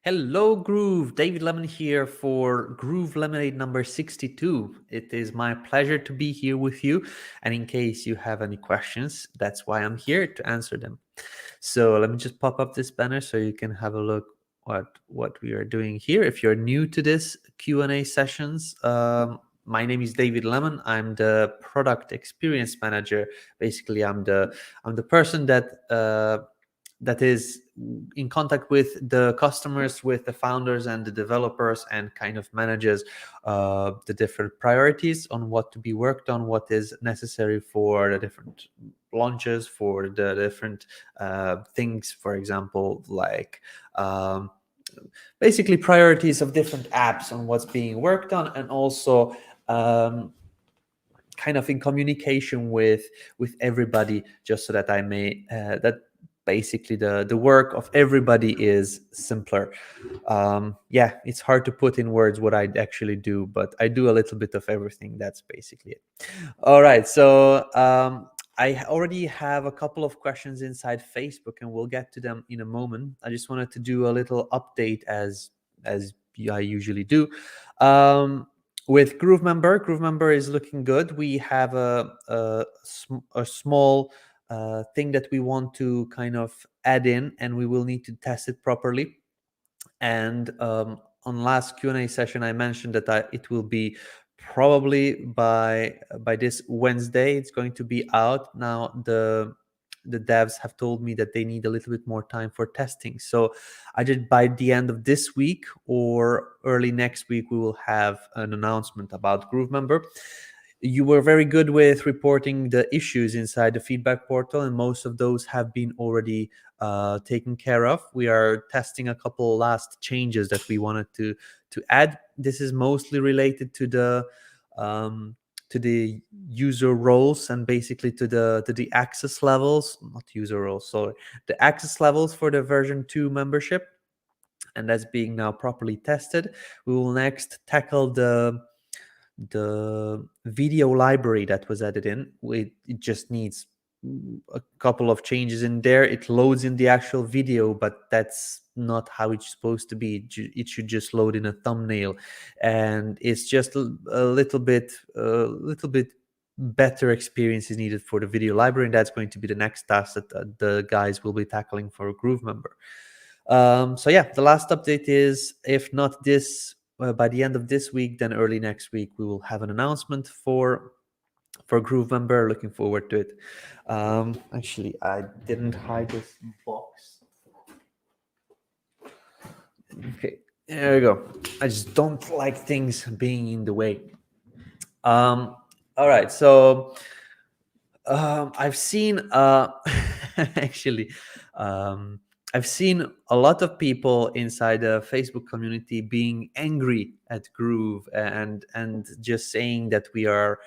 Hello, Groove. David Lemon here for Groove LemonAid number 62. It is my pleasure to be here with you. And in case you have any questions, that's why I'm here to answer them. So let me just pop up this banner so you can have a look what we are doing here. If you're new to this Q&A sessions, my name is David Lemon. I'm the product experience manager. Basically, I'm the person that is in contact with the customers, with the founders and the developers, and kind of manages the different priorities on what to be worked on, what is necessary for the different launches, for the different things, for example, like basically priorities of different apps on what's being worked on, and also kind of in communication with everybody, just so that I may that basically the work of everybody is simpler. Yeah, it's hard to put in words what I actually do, but I do a little bit of everything. That's basically it. All right, so I already have a couple of questions inside Facebook, and we'll get to them in a moment. I just wanted to do a little update as I usually do. With GrooveMember is looking good. We have a small thing that we want to kind of add in, and we will need to test it properly. And on last Q&A session, I mentioned that it will be probably by this Wednesday. It's going to be out. Now the devs have told me that they need a little bit more time for testing. So either by the end of this week or early next week, we will have an announcement about GrooveMember. You were very good with reporting the issues inside the feedback portal, and most of those have been already taken care of. We are testing a couple last changes that we wanted to add. This is mostly related to the user roles, and basically to the access levels, not user roles, sorry, the access levels for the version 2 membership, and that's being now properly tested. We will next tackle the video library that was added in. It just needs a couple of changes in there. It loads in the actual video, but that's not how it's supposed to be. It should just load in a thumbnail, and it's just a little bit better experience is needed for the video library, and that's going to be the next task that the guys will be tackling for GrooveMember. So yeah, the last update is, if not this by the end of this week, then early next week we will have an announcement for GrooveMember. Looking forward to it. Actually, I didn't hide this box. Okay, there we go. I just don't like things being in the way. All right, so I've seen actually I've seen a lot of people inside the Facebook community being angry at Groove, and just saying that we are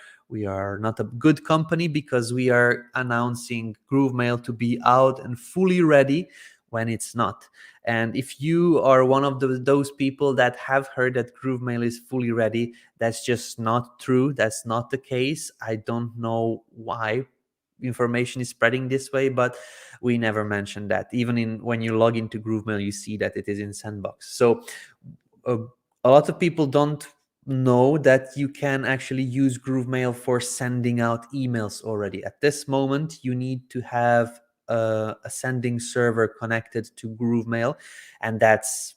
not a good company because we are announcing GrooveMail to be out and fully ready when it's not. And if you are one of those people that have heard that GrooveMail is fully ready, that's just not true. That's not the case. I don't know why information is spreading this way, but we never mentioned that. Even when you log into GrooveMail, you see that it is in Sandbox. So a lot of people don't know that you can actually use GrooveMail for sending out emails already. At this moment, you need to have a sending server connected to GrooveMail, and that's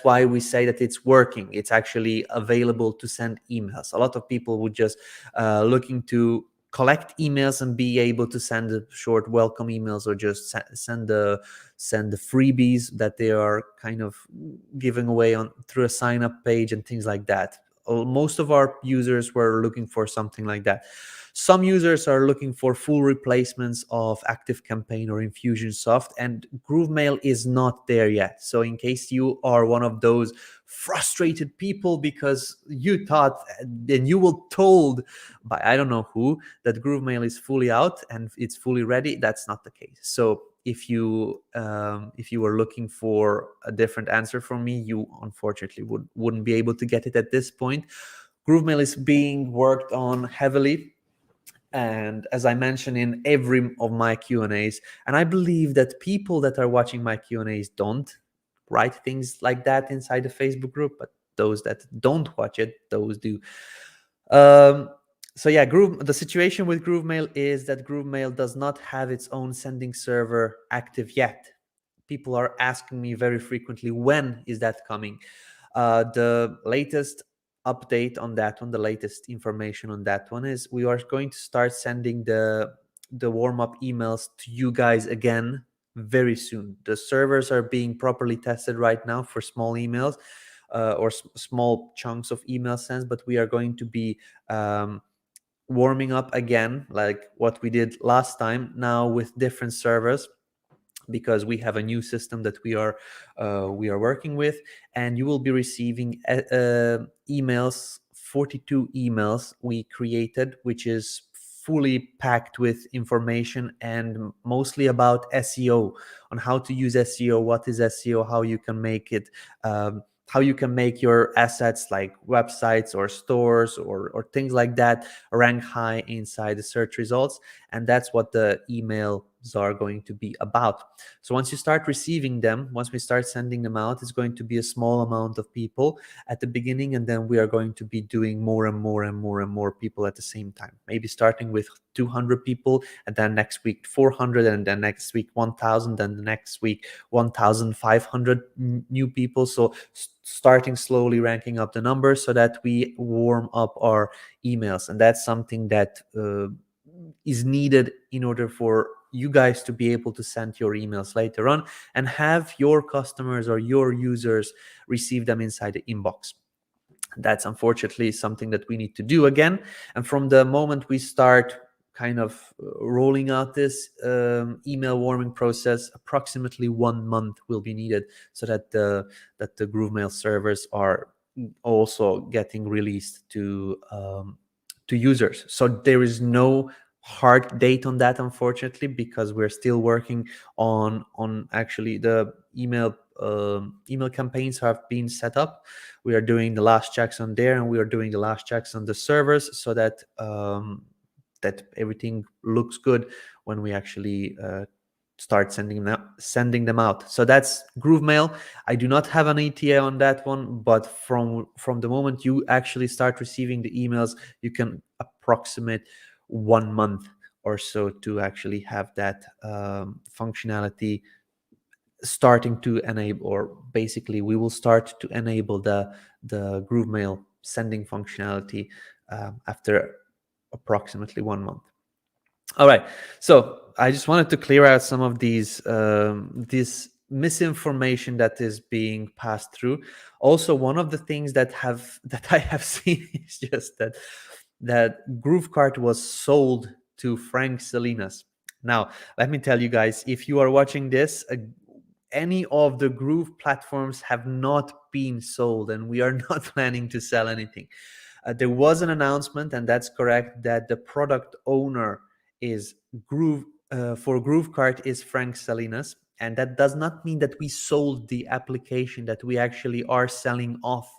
why we say that it's working. It's actually available to send emails. A lot of people would just looking to collect emails and be able to send the short welcome emails, or just send the freebies that they are kind of giving away on through a sign up page and things like that. Most of our users were looking for something like that. Some users are looking for full replacements of ActiveCampaign or Infusionsoft, and GrooveMail is not there yet. So in case you are one of those frustrated people because you thought and you were told by I don't know who that GrooveMail is fully out and it's fully ready, that's not the case. So if you were looking for a different answer from me, you unfortunately wouldn't be able to get it at this point. GrooveMail is being worked on heavily, and as I mentioned in every of my Q&As, and I believe that people that are watching my Q&As don't write things like that inside the Facebook group, but those that don't watch it, those do. So yeah, the situation with GrooveMail is that GrooveMail does not have its own sending server active yet. People are asking me very frequently, when is that coming? The latest update on that one, the latest information on that one is we are going to start sending the warm-up emails to you guys again very soon. The servers are being properly tested right now for small emails or small chunks of email sends, but we are going to be warming up again like what we did last time, now with different servers, because we have a new system that we are working with, and you will be receiving emails, 42 emails we created, which is fully packed with information and mostly about SEO, on how to use SEO, what is SEO, how you can make it, how you can make your assets like websites or stores or things like that rank high inside the search results. And that's what the emails are going to be about. So once you start receiving them, once we start sending them out, it's going to be a small amount of people at the beginning, and then we are going to be doing more and more and more and more people at the same time, maybe starting with 200 people, and then next week 400, and then next week 1000, and the next week 1500 new people. So starting slowly ranking up the numbers so that we warm up our emails, and that's something that is needed in order for you guys to be able to send your emails later on and have your customers or your users receive them inside the inbox. That's unfortunately something that we need to do again. And from the moment we start kind of rolling out this email warming process, approximately 1 month will be needed so that the GrooveMail servers are also getting released to users. So there is no hard date on that, unfortunately, because we're still working on actually the email campaigns have been set up. We are doing the last checks on there, and we are doing the last checks on the servers so that that everything looks good when we actually start sending them out. So that's GrooveMail. I do not have an ETA on that one, but from the moment you actually start receiving the emails, you can approximate 1 month or so to actually have that functionality starting to enable, or basically we will start to enable the GrooveMail sending functionality after approximately 1 month. All right, so I just wanted to clear out some of these this misinformation that is being passed through. Also, one of the things that I have seen is just that GrooveKart was sold to Frank Salinas. Now, let me tell you guys, if you are watching this, any of the Groove platforms have not been sold, and we are not planning to sell anything. There was an announcement, and that's correct, that the product owner is for GrooveKart is Frank Salinas, and that does not mean that we sold the application, that we actually are selling off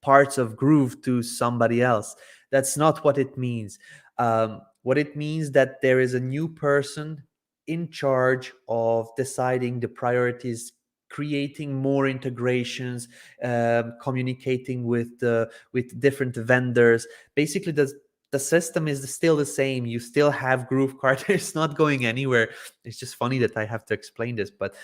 parts of Groove to somebody else. That's not what it means. What it means that there is a new person in charge of deciding the priorities, creating more integrations, communicating with different vendors. Basically, the system is still the same. You still have GrooveKart. It's not going anywhere. It's just funny that I have to explain this, but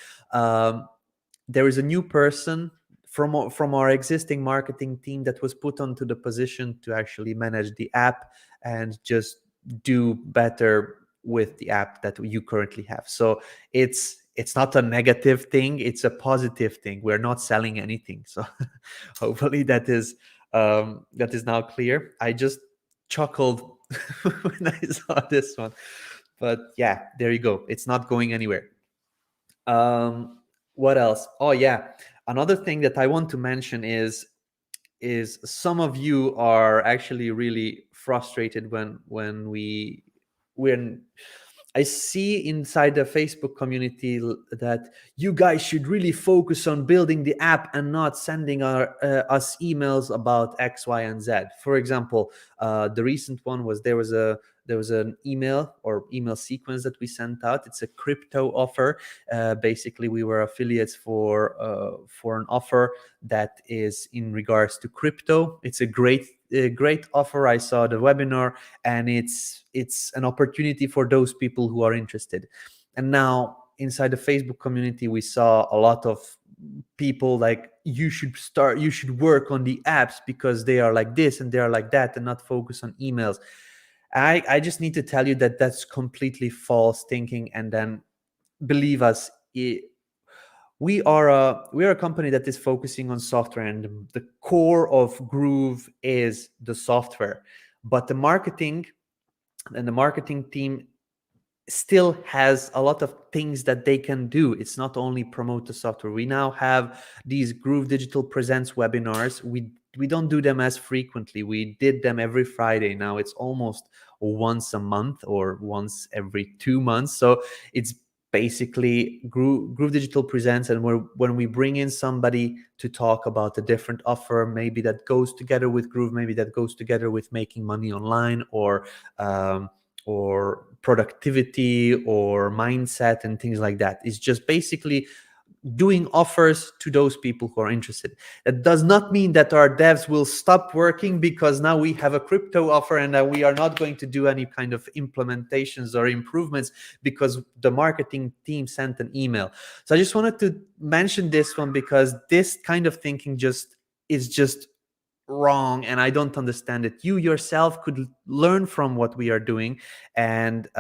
there is a new person from our existing marketing team that was put onto the position to actually manage the app and just do better with the app that you currently have. So it's not a negative thing, it's a positive thing. We're not selling anything. So hopefully that is now clear. I just chuckled when I saw this one, but yeah, there you go. It's not going anywhere. What else? Oh yeah, another thing that I want to mention is some of you are actually really frustrated when I see inside the Facebook community that you guys should really focus on building the app and not sending us emails about X, Y, and Z. For example, the recent one was there was an email or email sequence that we sent out. It's a crypto offer. Basically, we were affiliates for an offer that is in regards to crypto. It's a great offer. I saw the webinar, and it's an opportunity for those people who are interested. And now inside the Facebook community, we saw a lot of people like, you should work on the apps because they are like this and they are like that, and not focus on emails. I just need to tell you that that's completely false thinking. And then believe us, we are a company that is focusing on software, and the core of Groove is the software. But the marketing team still has a lot of things that they can do. It's not only promote the software. We now have these Groove Digital Presents webinars. We don't do them as frequently. We did them every Friday. Now it's almost once a month or once every 2 months. So it's basically Groove Digital Presents, and when we bring in somebody to talk about a different offer, maybe that goes together with Groove, maybe that goes together with making money online, or productivity or mindset and things like that. It's just basically doing offers to those people who are interested. That does not mean that our devs will stop working because now we have a crypto offer and that we are not going to do any kind of implementations or improvements because the marketing team sent an email. So I just wanted to mention this one because this kind of thinking is just wrong, and I don't understand it. You yourself could learn from what we are doing, and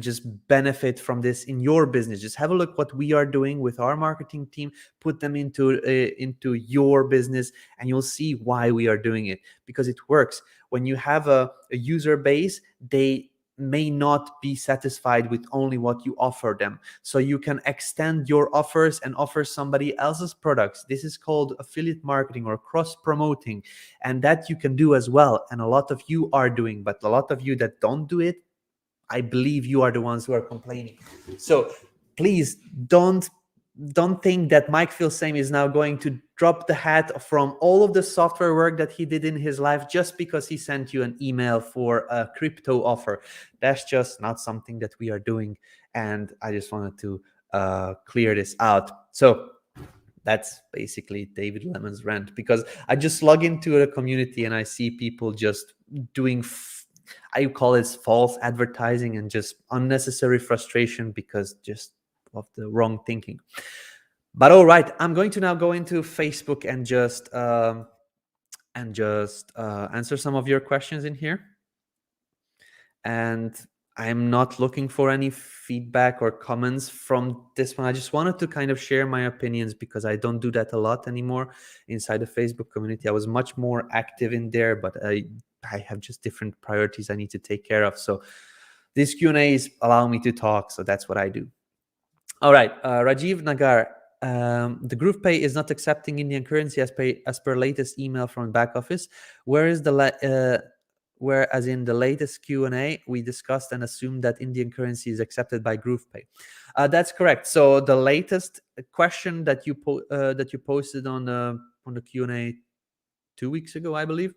just benefit from this in your business. Just have a look what we are doing with our marketing team, put them into your business, and you'll see why we are doing it, because it works. When you have a user base, they may not be satisfied with only what you offer them. So you can extend your offers and offer somebody else's products. This is called affiliate marketing or cross promoting, and that you can do as well. And a lot of you are doing, but a lot of you that don't do it, I believe you are the ones who are complaining. So please don't think that Mike Filsame is now going to drop the hat from all of the software work that he did in his life just because he sent you an email for a crypto offer. That's just not something that we are doing. And I just wanted to clear this out. So that's basically David Lemon's rant, because I just log into a community and I see people just doing I call it false advertising and just unnecessary frustration because just of the wrong thinking. But all right, I'm going to now go into Facebook and just answer some of your questions in here. And I'm not looking for any feedback or comments from this one. I just wanted to kind of share my opinions because I don't do that a lot anymore inside the Facebook community. I was much more active in there, but I have just different priorities I need to take care of. So these Q&As allow me to talk, so that's what I do. All right, Rajiv Nagar. The GroovePay is not accepting Indian currency as per latest email from back office. Whereas in the latest Q&A, we discussed and assumed that Indian currency is accepted by GroovePay. That's correct. So the latest question that you posted on the Q&A 2 weeks ago, I believe,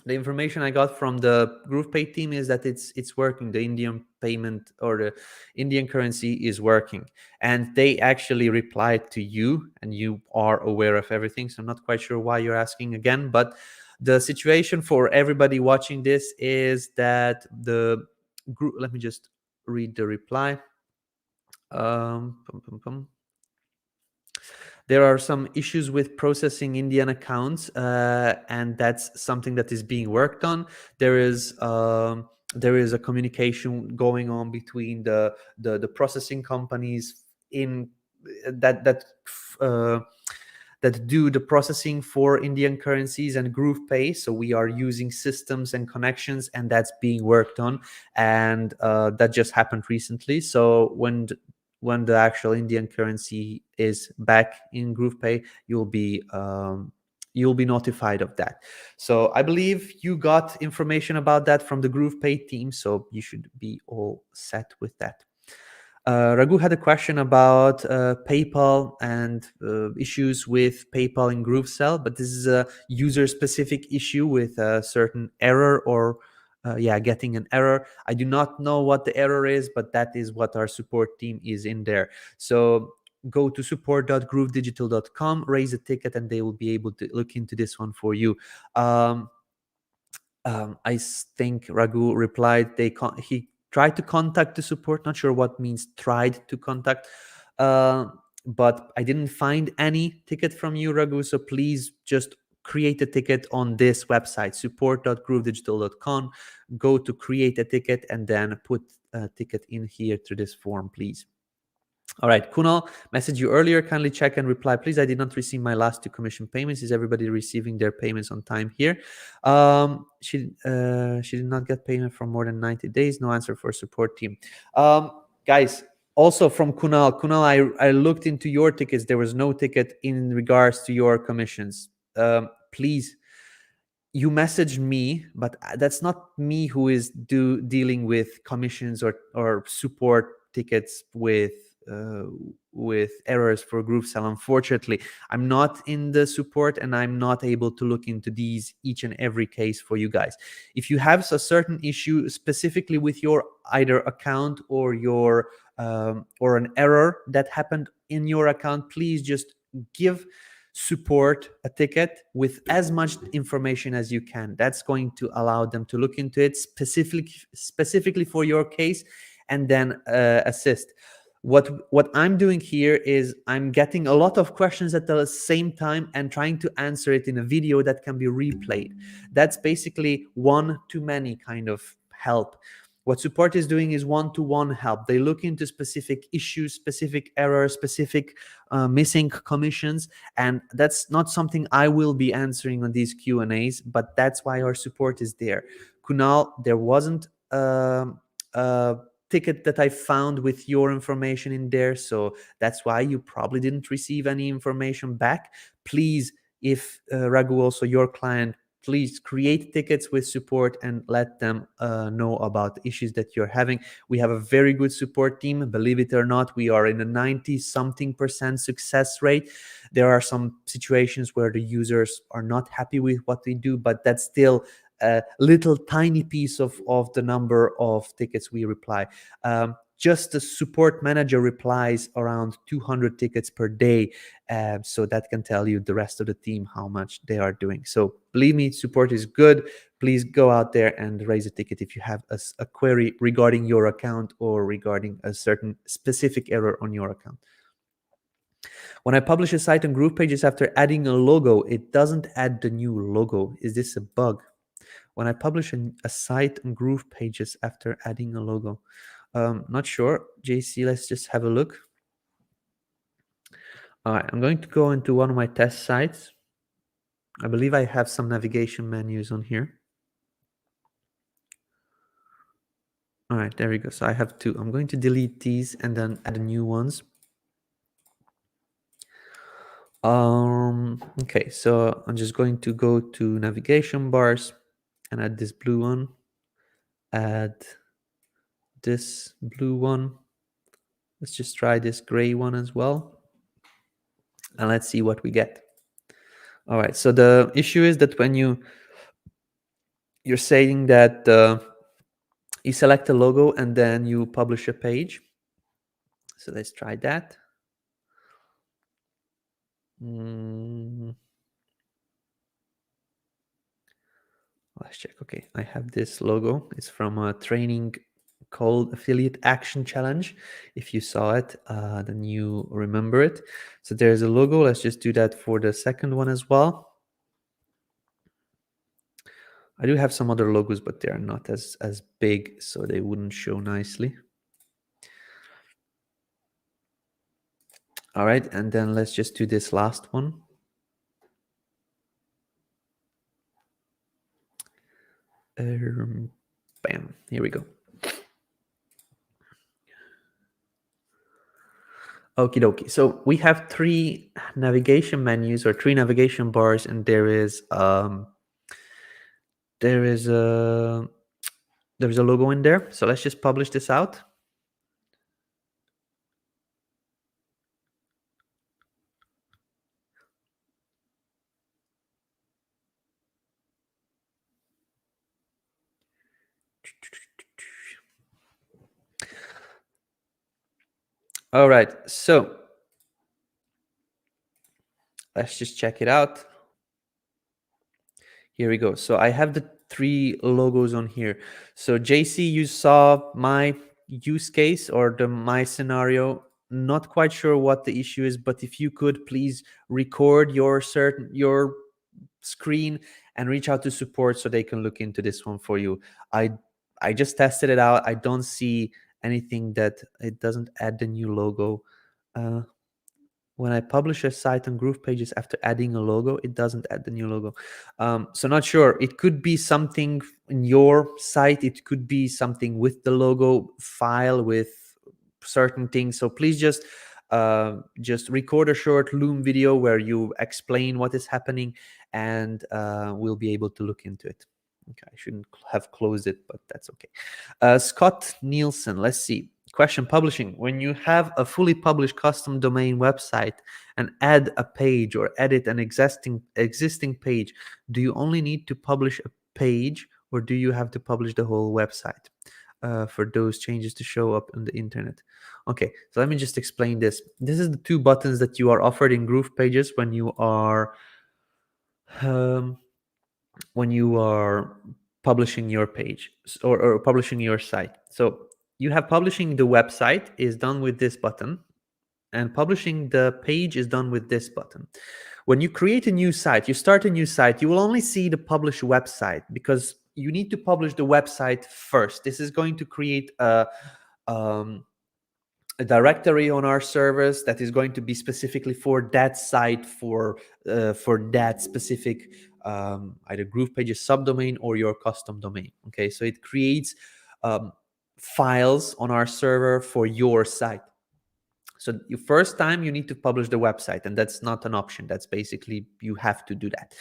the information I got from the GroovePay team is that it's working. The Indian payment or the Indian currency is working, and they actually replied to you, and you are aware of everything. So I'm not quite sure why you're asking again, but the situation for everybody watching this is that the group. Let me just read the reply. There are some issues with processing Indian accounts, and that's something that is being worked on. There is a communication going on between the processing companies in that do the processing for Indian currencies and GroovePay. So we are using systems and connections, and that's being worked on, and that just happened recently. So when the actual Indian currency is back in GroovePay, you'll be notified of that. So I believe you got information about that from the GroovePay team, so you should be all set with that. Raghu had a question about PayPal and issues with PayPal in GrooveSell, but this is a user-specific issue with a certain error or yeah, getting an error. I do not know what the error is, but that is what our support team is in there. So go to support.groovedigital.com, raise a ticket, and they will be able to look into this one for you. I think Raghu replied he tried to contact the support. Not sure what means tried to contact, but I didn't find any ticket from you, Raghu. So please just create a ticket on this website, support.groovedigital.com. Go to create a ticket and then put a ticket in here through this form, please. All right, Kunal, messaged you earlier. Kindly check and reply, please. I did not receive my last 2 commission payments. Is everybody receiving their payments on time here? She did not get payment for more than 90 days. No answer for support team. Guys, also from Kunal. Kunal, I looked into your tickets. There was no ticket in regards to your commissions. Please, you messaged me, but that's not me who is dealing with commissions or support tickets with errors for GrooveSell. Unfortunately, I'm not in the support and I'm not able to look into these each and every case for you guys. If you have a certain issue specifically with your either account or your or an error that happened in your account, please just give support a ticket with as much information as you can. That's going to allow them to look into it specifically for your case and then assist. What I'm doing here is I'm getting a lot of questions at the same time and trying to answer it in a video that can be replayed. That's basically one-to-many kind of help. What support is doing is one-to-one help. They look into specific issues, specific errors, specific missing commissions, and that's not something I will be answering on these Q&As, but that's why our support is there. Kunal, there wasn't ticket that I found with your information in there, so that's why you probably didn't receive any information back. Please, if Raghu, also your client, please create tickets with support and let them know about the issues that you're having. We have a very good support team. Believe it or not, we are in a 90-something% success rate. There are some situations where the users are not happy with what we do, but that's still a little tiny piece of the number of tickets we reply. Just the support manager replies around 200 tickets per day. So that can tell you the rest of the team how much they are doing. So believe me, support is good. Please go out there and raise a ticket if you have a query regarding your account or regarding a certain specific error on your account. When I publish a site on GroovePages after adding a logo, it doesn't add the new logo. Is this a bug? When I publish a site on GroovePages after adding a logo. Not sure. JC, let's just have a look. All right, I'm going to go into one of my test sites. I believe I have some navigation menus on here. All right, there we go. So I have 2. I'm going to delete these and then add new ones. Okay, so I'm just going to go to navigation bars and add this blue one. Add this blue one. Let's just try this gray one as well. And let's see what we get. All right, so the issue is that when you're saying that you select a logo and then you publish a page. So let's try that. Let's check. Okay, I have this logo. It's from a training called Affiliate Action Challenge. If you saw it, then you remember it. So there's a logo. Let's just do that for the second one as well. I do have some other logos, but they are not as big, so they wouldn't show nicely. All right, and then let's just do this last one. Bam, here we go. Okie dokie. So we have 3 navigation menus or 3 navigation bars, and there is a logo in there. So let's just publish this out. All right, so let's just check it out. Here we go. So I have the 3 logos on here. So JC, you saw my use case or my scenario. Not quite sure what the issue is, but if you could please record your screen and reach out to support so they can look into this one for you. I just tested it out. I don't see anything that it doesn't add the new logo. When I publish a site on GroovePages after adding a logo, it doesn't add the new logo. So not sure. It could be something in your site. It could be something with the logo file with certain things. So please just record a short Loom video where you explain what is happening, and we'll be able to look into it. Okay, I shouldn't have closed it, but that's okay. Scott Nielsen, let's see. Question: publishing. When you have a fully published custom domain website and add a page or edit an existing page, do you only need to publish a page, or do you have to publish the whole website for those changes to show up on the internet? Okay, so let me just explain this. This is the 2 buttons that you are offered in GroovePages when you are publishing your page or publishing your site. So you have publishing the website is done with this button, and publishing the page is done with this button. When you create a new site, you start a new site, you will only see the publish website because you need to publish the website first. This is going to create a directory on our servers that is going to be specifically for that site, for that specific either GroovePages subdomain or your custom domain. Okay, so it creates files on our server for your site. So your first time you need to publish the website, and that's not an option. That's basically you have to do that.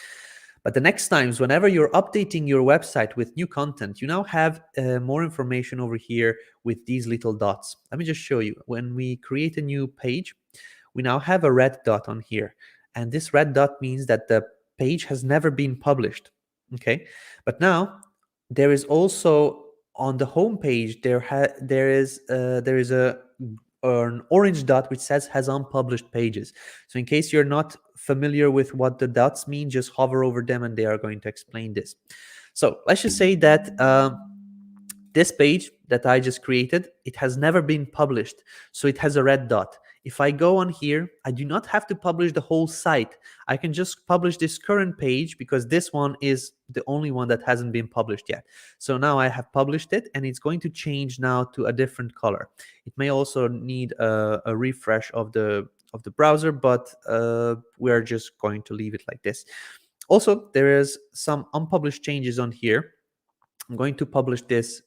But the next times, whenever you're updating your website with new content, you now have more information over here with these little dots. Let me just show you. When we create a new page, we now have a red dot on here. And this red dot means that the page has never been published. Okay. But now there is also on the home page, there is an orange dot which says has unpublished pages. So in case you're not familiar with what the dots mean, just hover over them and they are going to explain this. So let's just say that this page that I just created, it has never been published. So it has a red dot. If I go on here, I do not have to publish the whole site. I can just publish this current page because this one is the only one that hasn't been published yet. So now I have published it, and it's going to change now to a different color. It may also need a refresh of the browser, but we're just going to leave it like this. Also, there is some unpublished changes on here. I'm going to publish this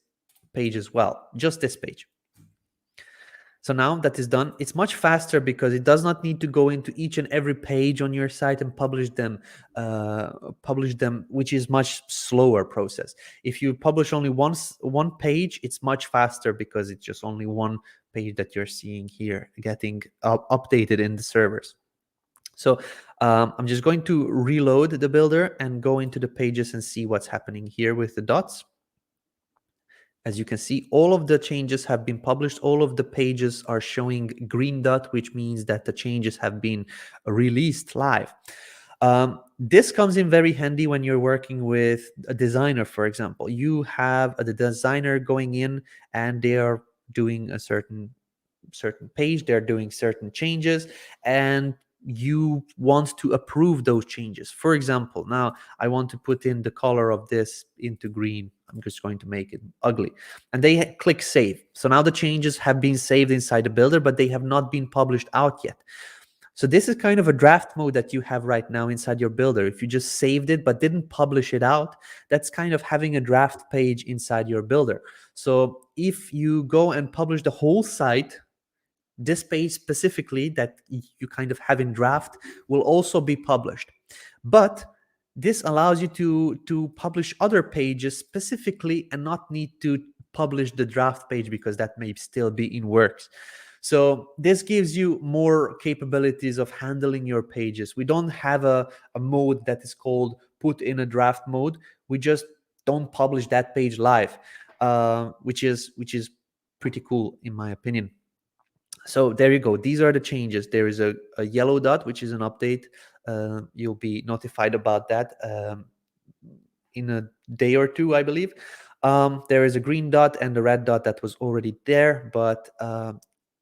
page as well, just this page. So now that is done, it's much faster because it does not need to go into each and every page on your site and publish them, which is much slower process. If you publish only one page, it's much faster because it's just only one page that you're seeing here getting updated in the servers. So I'm just going to reload the builder and go into the pages and see what's happening here with the dots. As you can see, all of the changes have been published. All of the pages are showing green dot, which means that the changes have been released live. This comes in very handy when you're working with a designer, for example. You have the designer going in and they are doing a certain page, they're doing certain changes, and you want to approve those changes. For example, now I want to put in the color of this into green. I'm just going to make it ugly. And they click save. So now the changes have been saved inside the builder, but they have not been published out yet. So this is kind of a draft mode that you have right now inside your builder. If you just saved it but didn't publish it out, that's kind of having a draft page inside your builder. So if you go and publish the whole site, this page specifically that you kind of have in draft will also be published. But this allows you to publish other pages specifically and not need to publish the draft page because that may still be in works. So this gives you more capabilities of handling your pages. We don't have a mode that is called put in a draft mode. We just don't publish that page live. which is pretty cool in my opinion. So there you go. These are the changes. There is a yellow dot, which is an update. You'll be notified about that in a day or two, I believe. There is a green dot and a red dot that was already there, but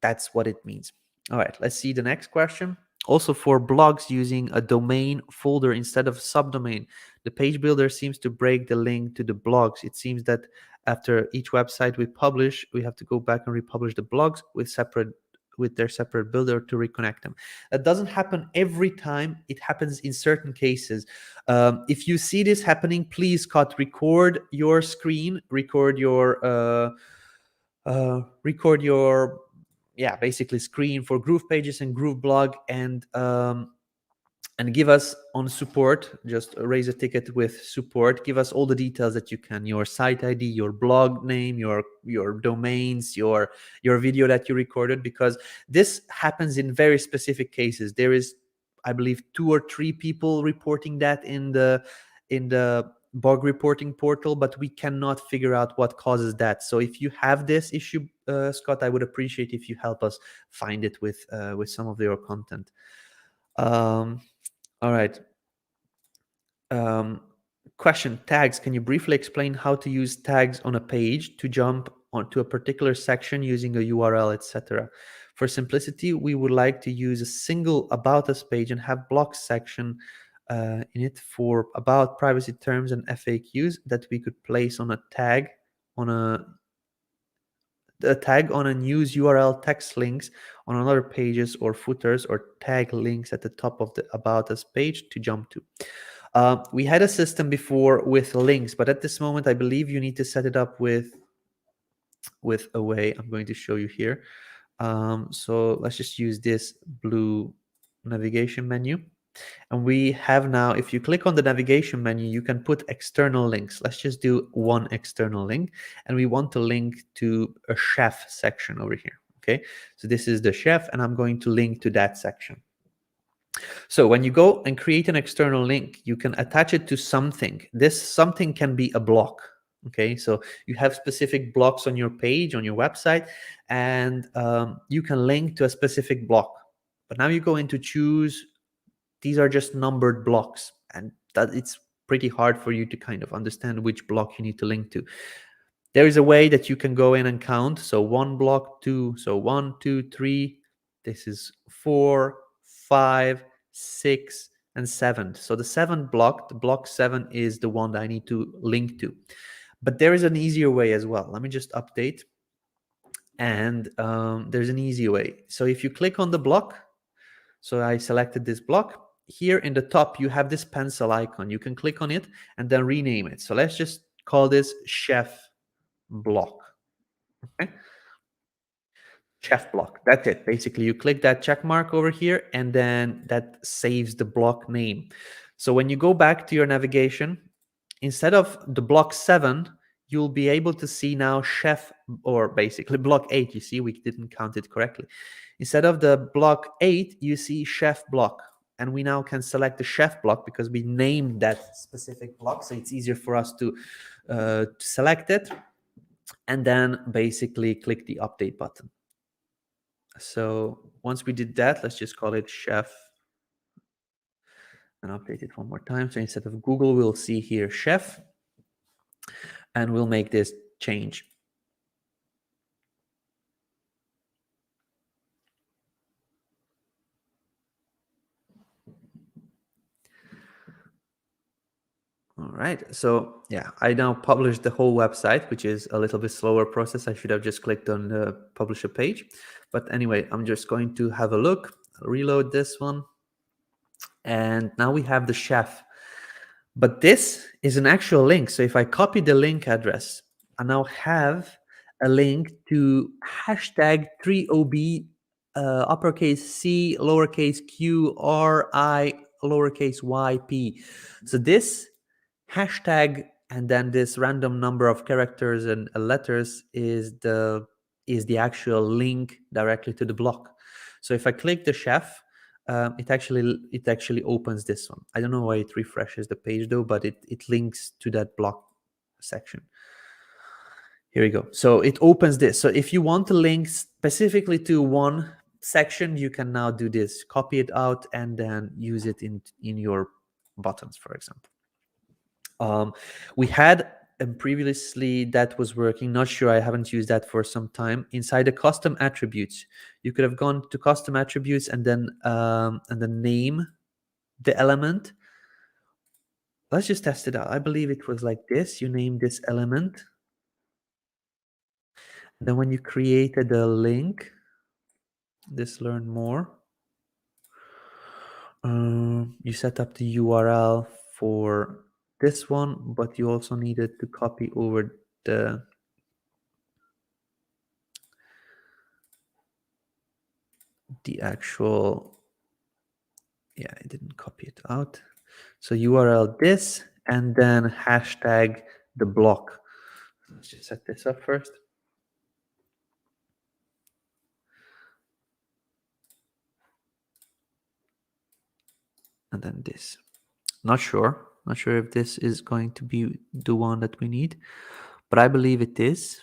that's what it means. All right, let's see the next question. Also, for blogs using a domain folder instead of subdomain, the page builder seems to break the link to the blogs. It seems that after each website we publish, we have to go back and republish the blogs with their separate builder to reconnect them. That doesn't happen every time. It happens in certain cases. If you see this happening, please, Scott, record your screen, record your basically screen for GroovePages and GrooveBlog, and give us on support. Just raise a ticket with support. Give us all the details that you can: your site ID, your blog name, your domains, your video that you recorded, because this happens in very specific cases. There is, I believe, 2 or 3 people reporting that in the bug reporting portal, but we cannot figure out what causes that. So if you have this issue, Scott, I would appreciate if you help us find it with some of your content. All right. Question: tags. Can you briefly explain how to use tags on a page to jump onto a particular section using a URL, etc.? For simplicity, we would like to use a single About Us page and have blocks section in it for about, privacy terms, and FAQs that we could place on a tag on and use URL text links on another pages or footers, or tag links at the top of the About Us page to jump to. We had a system before with links, but at this moment, I believe you need to set it up with a way. I'm going to show you here. So let's just use this blue navigation menu. And we have now, if you click on the navigation menu, you can put external links. Let's just do one external link. And we want to link to a chef section over here. Okay, so this is the chef, and I'm going to link to that section. So when you go and create an external link, you can attach it to something. This something can be a block. Okay, so you have specific blocks on your page, on your website, and you can link to a specific block. But now you go into choose. These are just numbered blocks, and that it's pretty hard for you to kind of understand which block you need to link to. There is a way that you can go in and count. So 1 block, 2, so 1, 2, 3. This is 4, 5, 6, and 7. So the 7th block, the block 7, is the one that I need to link to. But there is an easier way as well. Let me just update. And there's an easy way. So if you click on the block, so I selected this block. Here in the top, you have this pencil icon. You can click on it and then rename it. So let's just call this chef block. Okay. Chef block. That's it. Basically, you click that check mark over here, and then that saves the block name. So when you go back to your navigation, instead of the block 7, you'll be able to see now chef, or basically block 8. You see, we didn't count it correctly. Instead of the block 8, you see chef block. And we now can select the chef block because we named that specific block. So it's easier for us to select it. And then basically click the update button. So once we did that, let's just call it chef and update it one more time. So instead of Google, we'll see here chef, and we'll make this change. All right, so yeah, I now published the whole website, which is a little bit slower process. I should have just clicked on the publish a page. But anyway, I'm just going to have a look, reload this one. And now we have the chef. But this is an actual link. So if I copy the link address, I now have a link to hashtag 3OB uppercase C, lowercase q, R, I, lowercase y, p. So this hashtag and then this random number of characters and letters is the actual link directly to the block. So if I click the chef, it actually opens this one. I don't know why it refreshes the page though, but it links to that block section. Here we go. So it opens this. So if you want to link specifically to one section, you can now do this. Copy it out and then use it in your buttons, for example. We had previously that was working. Not sure. I haven't used that for some time. Inside the custom attributes, you could have gone to custom attributes and then name the element. Let's just test it out. I believe it was like this. You name this element. Then when you created a link, this learn more, you set up the URL for this one, but you also needed to copy over the actual, yeah, I didn't copy it out. So URL this, and then hashtag the block. Let's just set this up first. And then this. Not sure if this is going to be the one that we need, but I believe it is.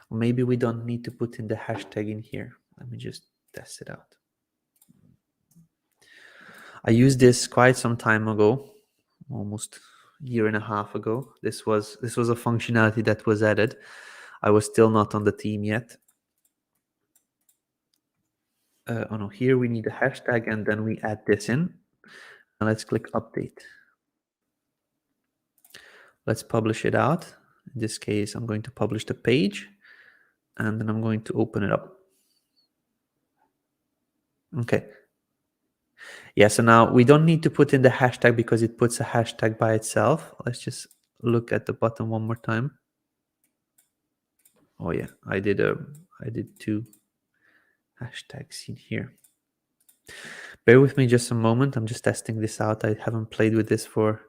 Maybe we don't need to put in the hashtag in here. Let me just test it out. I used this quite some time ago, almost a year and a half ago. This was a functionality that was added. I was still not on the team yet. Oh no, here we need a hashtag and then we add this in. And let's click update. Let's publish it out. In this case, I'm going to publish the page and then I'm going to open it up. Okay. Yeah, so now we don't need to put in the hashtag because it puts a hashtag by itself. Let's just look at the button one more time. Oh yeah, I did 2 hashtags in here. Bear with me just a moment. I'm just testing this out. I haven't played with this for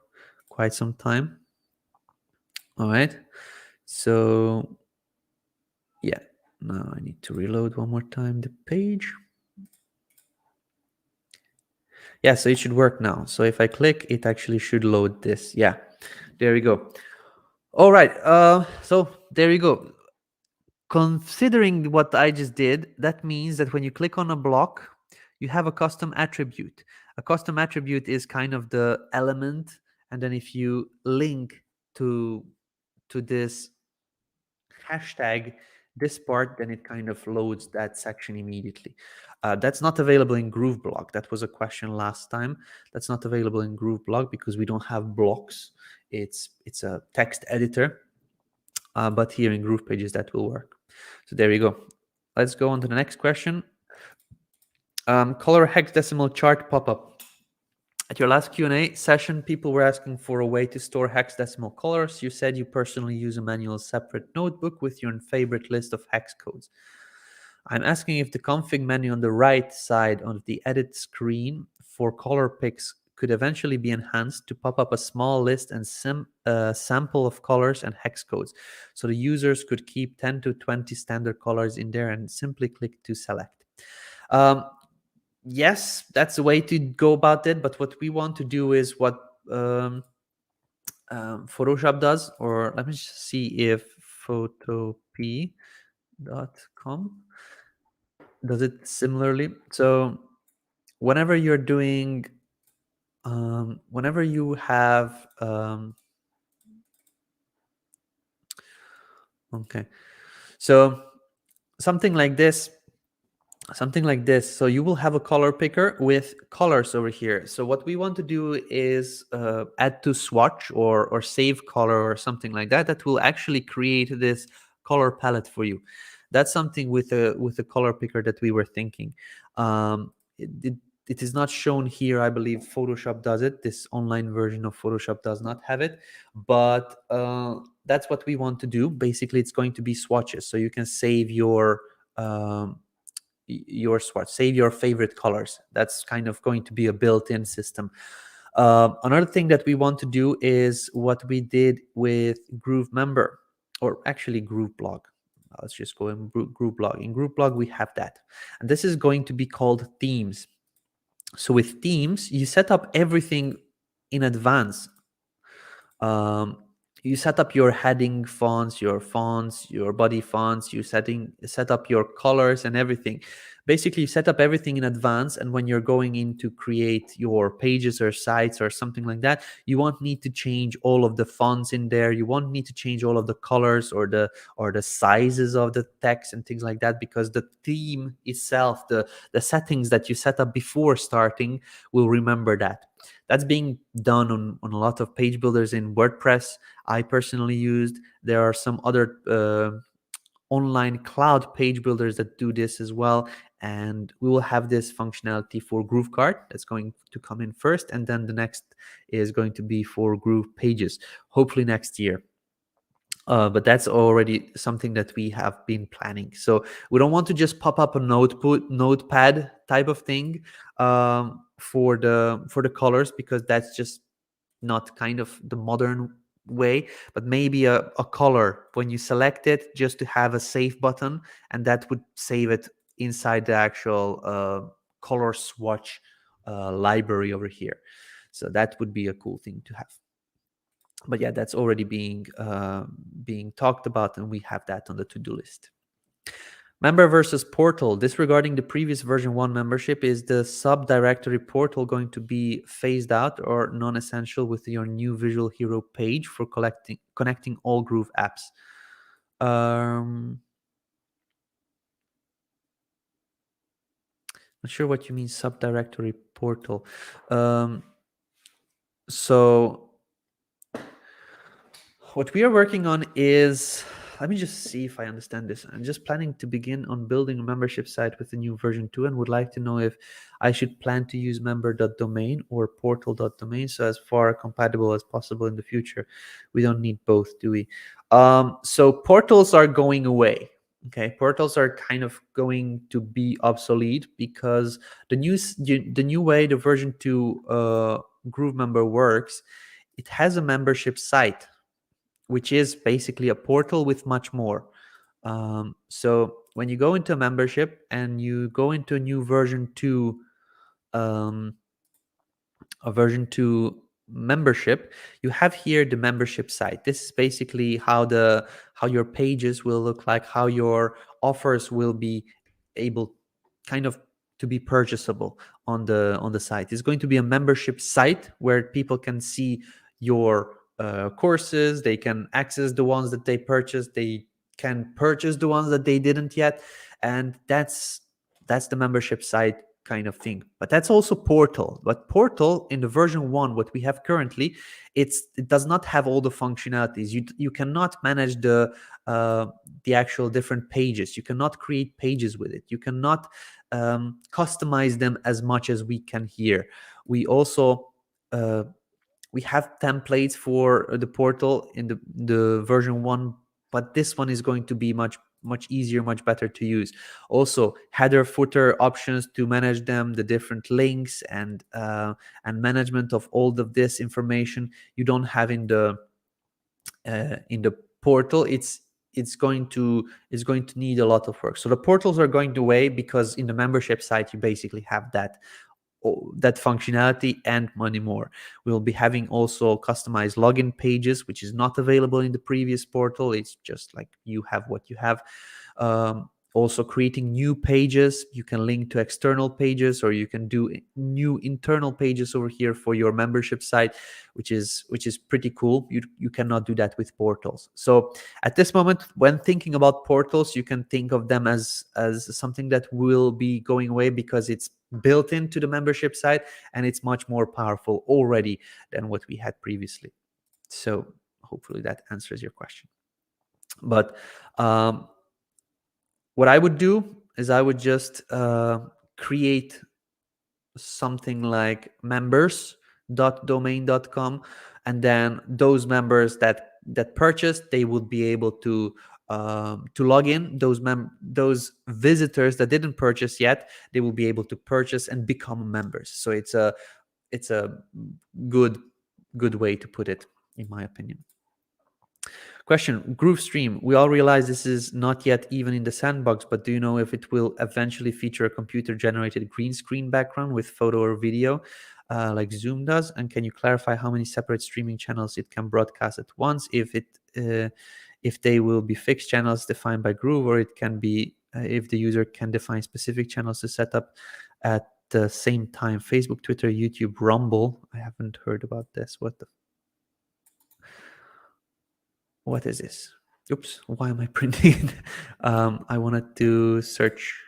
quite some time. All right. So yeah, now I need to reload one more time the page. Yeah, so it should work now. So if I click, it actually should load this. Yeah, there we go. All right. So there you go. Considering what I just did, that means that when you click on a block, you have a custom attribute. A custom attribute is kind of the element, and then if you link to this hashtag this part, then it kind of loads that section immediately. That's not available in GrooveBlog. That was a question last time. That's not available in GrooveBlog because we don't have blocks. It's a text editor, but here in GroovePages that will work. So there you go. Let's go on to the next question. Color hexadecimal chart pop-up. At your last Q&A session, people were asking for a way to store hexadecimal colors. You said you personally use a manual separate notebook with your favorite list of hex codes. I'm asking if the config menu on the right side of the edit screen for color picks could eventually be enhanced to pop up a small list and sample of colors and hex codes. So the users could keep 10 to 20 standard colors in there and simply click to select. Yes, that's a way to go about it. But what we want to do is what Photoshop does, or let me just see if photop.com does it similarly. So whenever you're doing, whenever you have, okay, so something like this. So you will have a color picker with colors over here. So what we want to do is add to swatch or save color or something like that. That will actually create this color palette for you. That's something with a color picker that we were thinking. It is not shown here. I believe Photoshop does it. This online version of Photoshop does not have it, but that's what we want to do. Basically, it's going to be swatches, so you can save your swatch, save your favorite colors. That's kind of going to be a built-in system. Another thing that we want to do is what we did with GrooveMember, or actually GrooveBlog. Let's just go in GrooveBlog. In GrooveBlog, we have that. And this is going to be called themes. So with themes, you set up everything in advance. you set up your heading fonts, your body fonts, you set up your colors and everything. Basically, you set up everything in advance, and when you're going in to create your pages or sites or something like that, you won't need to change all of the fonts in there. You won't need to change all of the colors or the sizes of the text and things like that, because the theme itself, the settings that you set up before starting, will remember that. That's being done on a lot of page builders in WordPress. I personally used. There are some other online cloud page builders that do this as well, and we will have this functionality for GrooveKart that's going to come in first, and then the next is going to be for GroovePages, hopefully next year. But that's already something that we have been planning. So we don't want to just pop up a notepad type of thing for the colors, because that's just not kind of the modern way. But maybe a color when you select it, just to have a save button, and that would save it inside the actual color swatch library over here. So that would be a cool thing to have. But yeah, that's already being talked about, and we have that on the to-do list. Member versus portal. Disregarding the previous version 1 membership, is the subdirectory portal going to be phased out or non-essential with your new Visual Hero page for connecting all Groove apps? Not sure what you mean subdirectory portal. So what we are working on is, let me just see if I understand this. I'm just planning to begin on building a membership site with the new version 2, and would like to know if I should plan to use member.domain or portal.domain, so as far compatible as possible in the future. We don't need both, do we? So portals are going away. Okay, portals are kind of going to be obsolete, because the new way the version 2 GrooveMember works, it has a membership site, which is basically a portal with much more. So when you go into a membership and you go into a new version 2, a version 2 membership, you have here the membership site. This is basically how your pages will look like, how your offers will be able kind of to be purchasable on the site. It's going to be a membership site where people can see your courses. They can access the ones that they purchased. They can purchase the ones that they didn't yet, and that's the membership site kind of thing. But that's also portal. But portal in the version 1, what we have currently, it does not have all the functionalities. You cannot manage the actual different pages. You cannot create pages with it. You cannot customize them as much as we can here. We also we have templates for the portal in the version 1, but this one is going to be much easier, much better to use. Also, header footer options to manage them, the different links, and management of all of this information you don't have in the portal. It's going to need a lot of work. So the portals are going away, because in the membership site you basically have that functionality and many more. We'll be having also customized login pages, which is not available in the previous portal. It's just like you have what you have. Also creating new pages. You can link to external pages, or you can do new internal pages over here for your membership site, which is pretty cool. You cannot do that with portals. So at this moment, when thinking about portals, you can think of them as something that will be going away, because it's built into the membership site, and it's much more powerful already than what we had previously. So hopefully that answers your question. But what I would do is I would just create something like members.domain.com, and then those members that purchased, they would be able to log in. Those visitors that didn't purchase yet, they will be able to purchase and become members. So it's a good way to put it, in my opinion. Question, GrooveStream. We all realize this is not yet even in the sandbox, but do you know if it will eventually feature a computer-generated green screen background with photo or video? like Zoom does? And can you clarify how many separate streaming channels it can broadcast at once? If they will be fixed channels defined by Groove, or it can be if the user can define specific channels to set up at the same time? Facebook, Twitter, YouTube, Rumble. I haven't heard about this. What is this? Oops, why am I printing it? I wanted to search.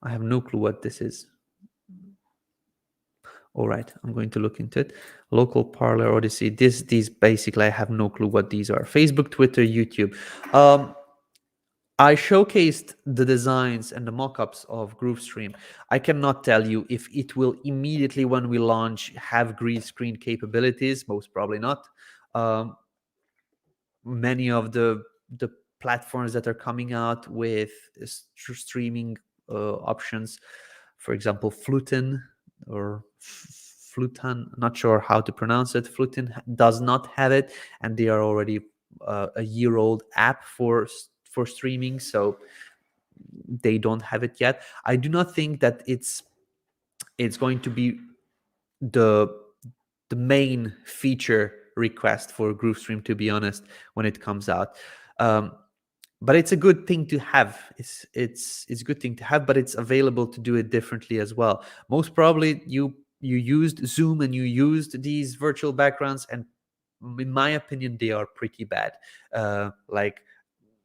I have no clue what this is. All right, I'm going to look into it. Local, Parler, Odyssey. These basically, I have no clue what these are. Facebook, Twitter, YouTube. I showcased the designs and the mock-ups of GrooveStream. I cannot tell you if it will immediately, when we launch, have green screen capabilities. Most probably not. Many of the platforms that are coming out with streaming options, for example, Flutin or Flutan, not sure how to pronounce it. Flutin does not have it, and they are already a year-old app for streaming, so they don't have it yet. I do not think that it's going to be the main feature request for GrooveStream, to be honest, when it comes out. But it's a good thing to have. It's a good thing to have, but it's available to do it differently as well. Most probably you used Zoom and you used these virtual backgrounds, and in my opinion, they are pretty bad. Like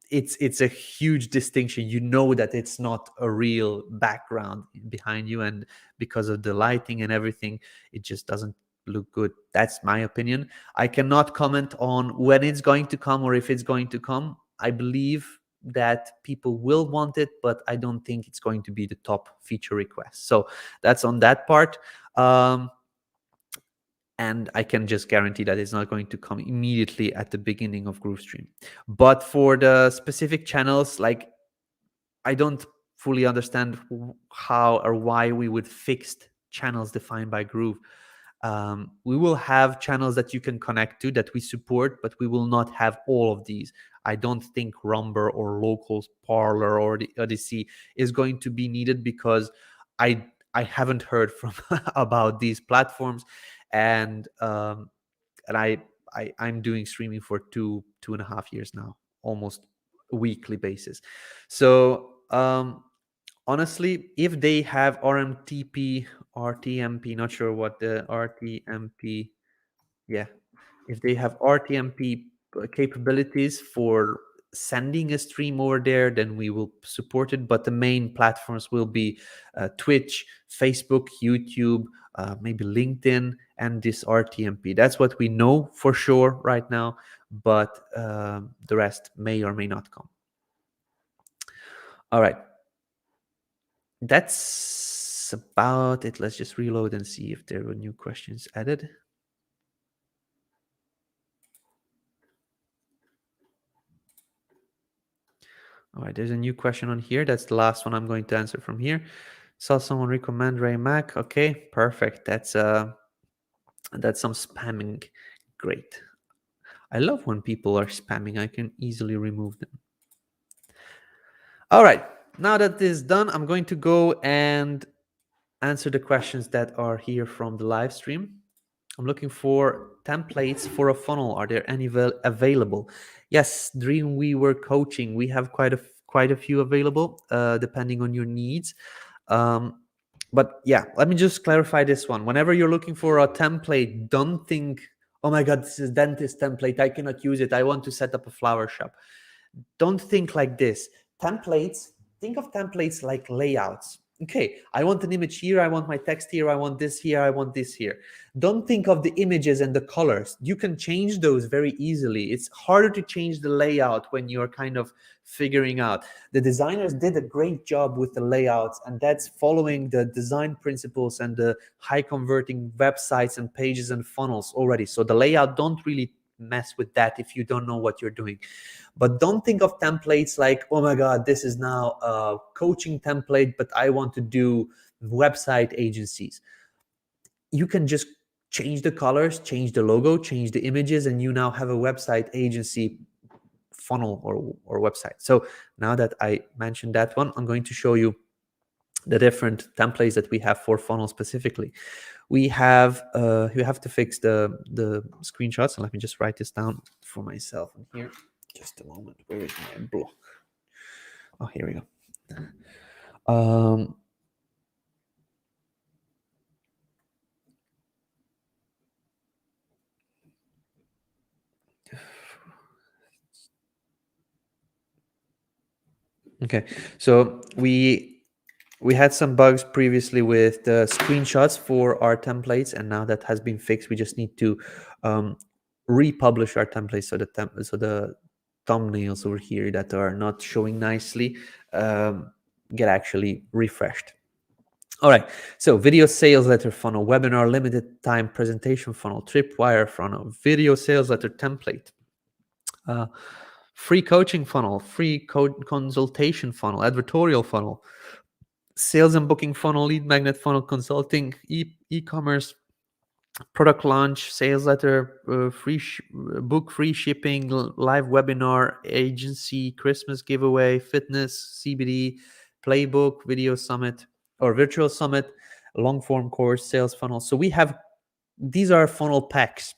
it's a huge distinction. You know that it's not a real background behind you, and because of the lighting and everything, it just doesn't look good. That's my opinion. I cannot comment on when it's going to come or if it's going to come. I believe that people will want it, but I don't think it's going to be the top feature request. So that's on that part. And I can just guarantee that it's not going to come immediately at the beginning of GrooveStream. But for the specific channels, like, I don't fully understand how or why we would fix channels defined by Groove. We will have channels that you can connect to that we support, but we will not have all of these. I don't think Rumble or Locals, Parler, or the Odyssey is going to be needed, because I haven't heard from about these platforms, and I'm doing streaming for two and a half years now, almost a weekly basis. So honestly, if they have RTMP, not sure what the RTMP, yeah, if they have RTMP capabilities for sending a stream over there, then we will support it. But the main platforms will be Twitch, Facebook, YouTube, maybe LinkedIn, and this RTMP. That's what we know for sure right now, but the rest may or may not come. All right. That's about it. Let's just reload and see if there were new questions added. All right, there's a new question on here. That's the last one I'm going to answer from here. Saw someone recommend Ray Mac. Okay, perfect. That's some spamming. Great. I love when people are spamming. I can easily remove them. All right, now that this is done, I'm going to go and answer the questions that are here from the live stream. I'm looking for templates for a funnel. Are there any available? Yes, Dreamweaver coaching. We have quite a few available, depending on your needs. But yeah, let me just clarify this one. Whenever you're looking for a template, don't think, oh my God, this is dentist template. I cannot use it. I want to set up a flower shop. Don't think like this. Think of templates like layouts. Okay, I want an image here, I want my text here, I want this here, I want this here. Don't think of the images and the colors. You can change those very easily. It's harder to change the layout when you're kind of figuring out. The designers did a great job with the layouts, and that's following the design principles and the high converting websites and pages and funnels already. So the layout, don't really mess with that if you don't know what you're doing. But don't think of templates like, oh my God, this is now a coaching template, but I want to do website agencies. You can just change the colors, change the logo, change the images, and you now have a website agency funnel or website. So now that I mentioned that one, I'm going to show you the different templates that we have for funnel specifically. We have you have to fix the screenshots, and let me just write this down for myself in here. Just a moment. Where is my block? Oh, here we go. Okay, so we had some bugs previously with the screenshots for our templates, and now that has been fixed. We just need to republish our templates, so the thumbnails over here that are not showing nicely get actually refreshed. All right, so video sales letter funnel, webinar limited time presentation funnel, tripwire funnel, video sales letter template, free coaching funnel, free consultation funnel, advertorial funnel, sales and booking funnel, lead magnet funnel, consulting, e-commerce, product launch, sales letter, book free shipping, live webinar, agency, Christmas giveaway, fitness, CBD, playbook, video summit or virtual summit, long form course, sales funnel. So we have, these are funnel packs.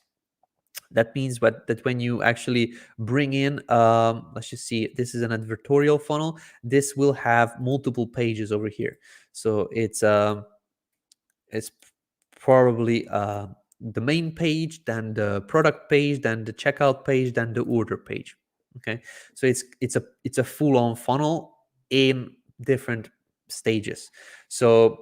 That means that when you actually bring in, let's just see, this is an advertorial funnel. This will have multiple pages over here. So it's probably the main page, then the product page, then the checkout page, then the order page. Okay, so it's a full-on funnel in different stages. So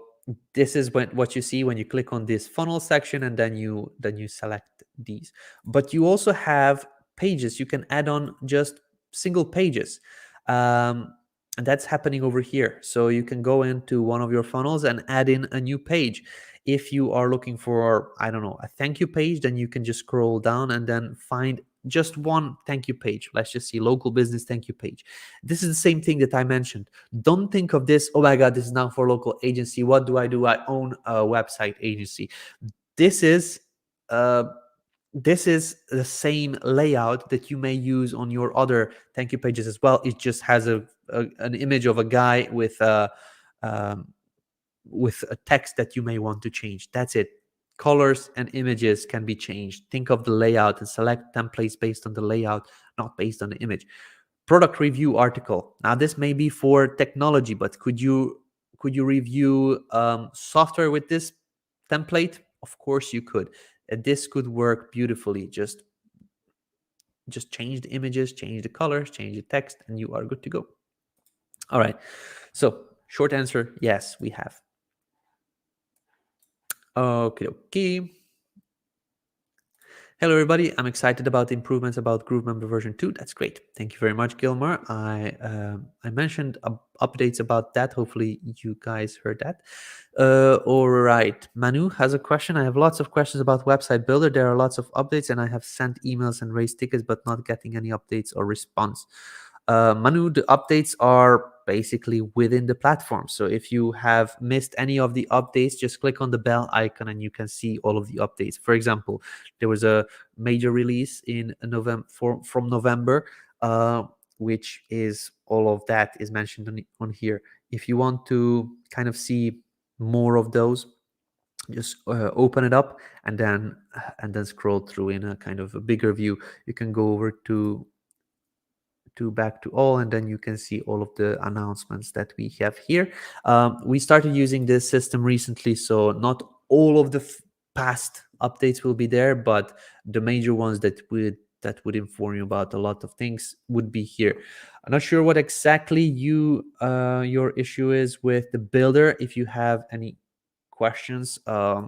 this is what you see when you click on this funnel section, and then you select these. But you also have pages. You can add on just single pages. And that's happening over here. So you can go into one of your funnels and add in a new page. If you are looking for, I don't know, a thank you page, then you can just scroll down and then find just one thank you page. Let's just see, local business thank you page. This is the same thing that I mentioned. Don't think of this, oh my God, this is now for local agency. What do? I own a website agency. This is the same layout that you may use on your other thank you pages as well. It just has an image of a guy with a text that you may want to change. That's it. Colors and images can be changed. Think of the layout and select templates based on the layout, not based on the image. Product review article. Now this may be for technology, but could you review software with this template? Of course you could. This could work beautifully. Just change the images, change the colors, change the text, and you are good to go. All right. So short answer, yes, we have. Okay. Hello, everybody. I'm excited about the improvements about GrooveMember version 2. That's great. Thank you very much, Gilmore. I mentioned updates about that. Hopefully, you guys heard that. All right. Manu has a question. I have lots of questions about Website Builder. There are lots of updates, and I have sent emails and raised tickets, but not getting any updates or response. Manu, the updates are basically within the platform. So if you have missed any of the updates, just click on the bell icon and you can see all of the updates. For example, there was a major release in November from November, which is all of that is mentioned on here. If you want to kind of see more of those, just open it up and then scroll through in a kind of a bigger view. You can go over to back to all, and then you can see all of the announcements that we have here. We started using this system recently, so not all of the past updates will be there, but the major ones that would inform you about a lot of things would be here. I'm not sure what exactly your issue is with the builder. If you have any questions, the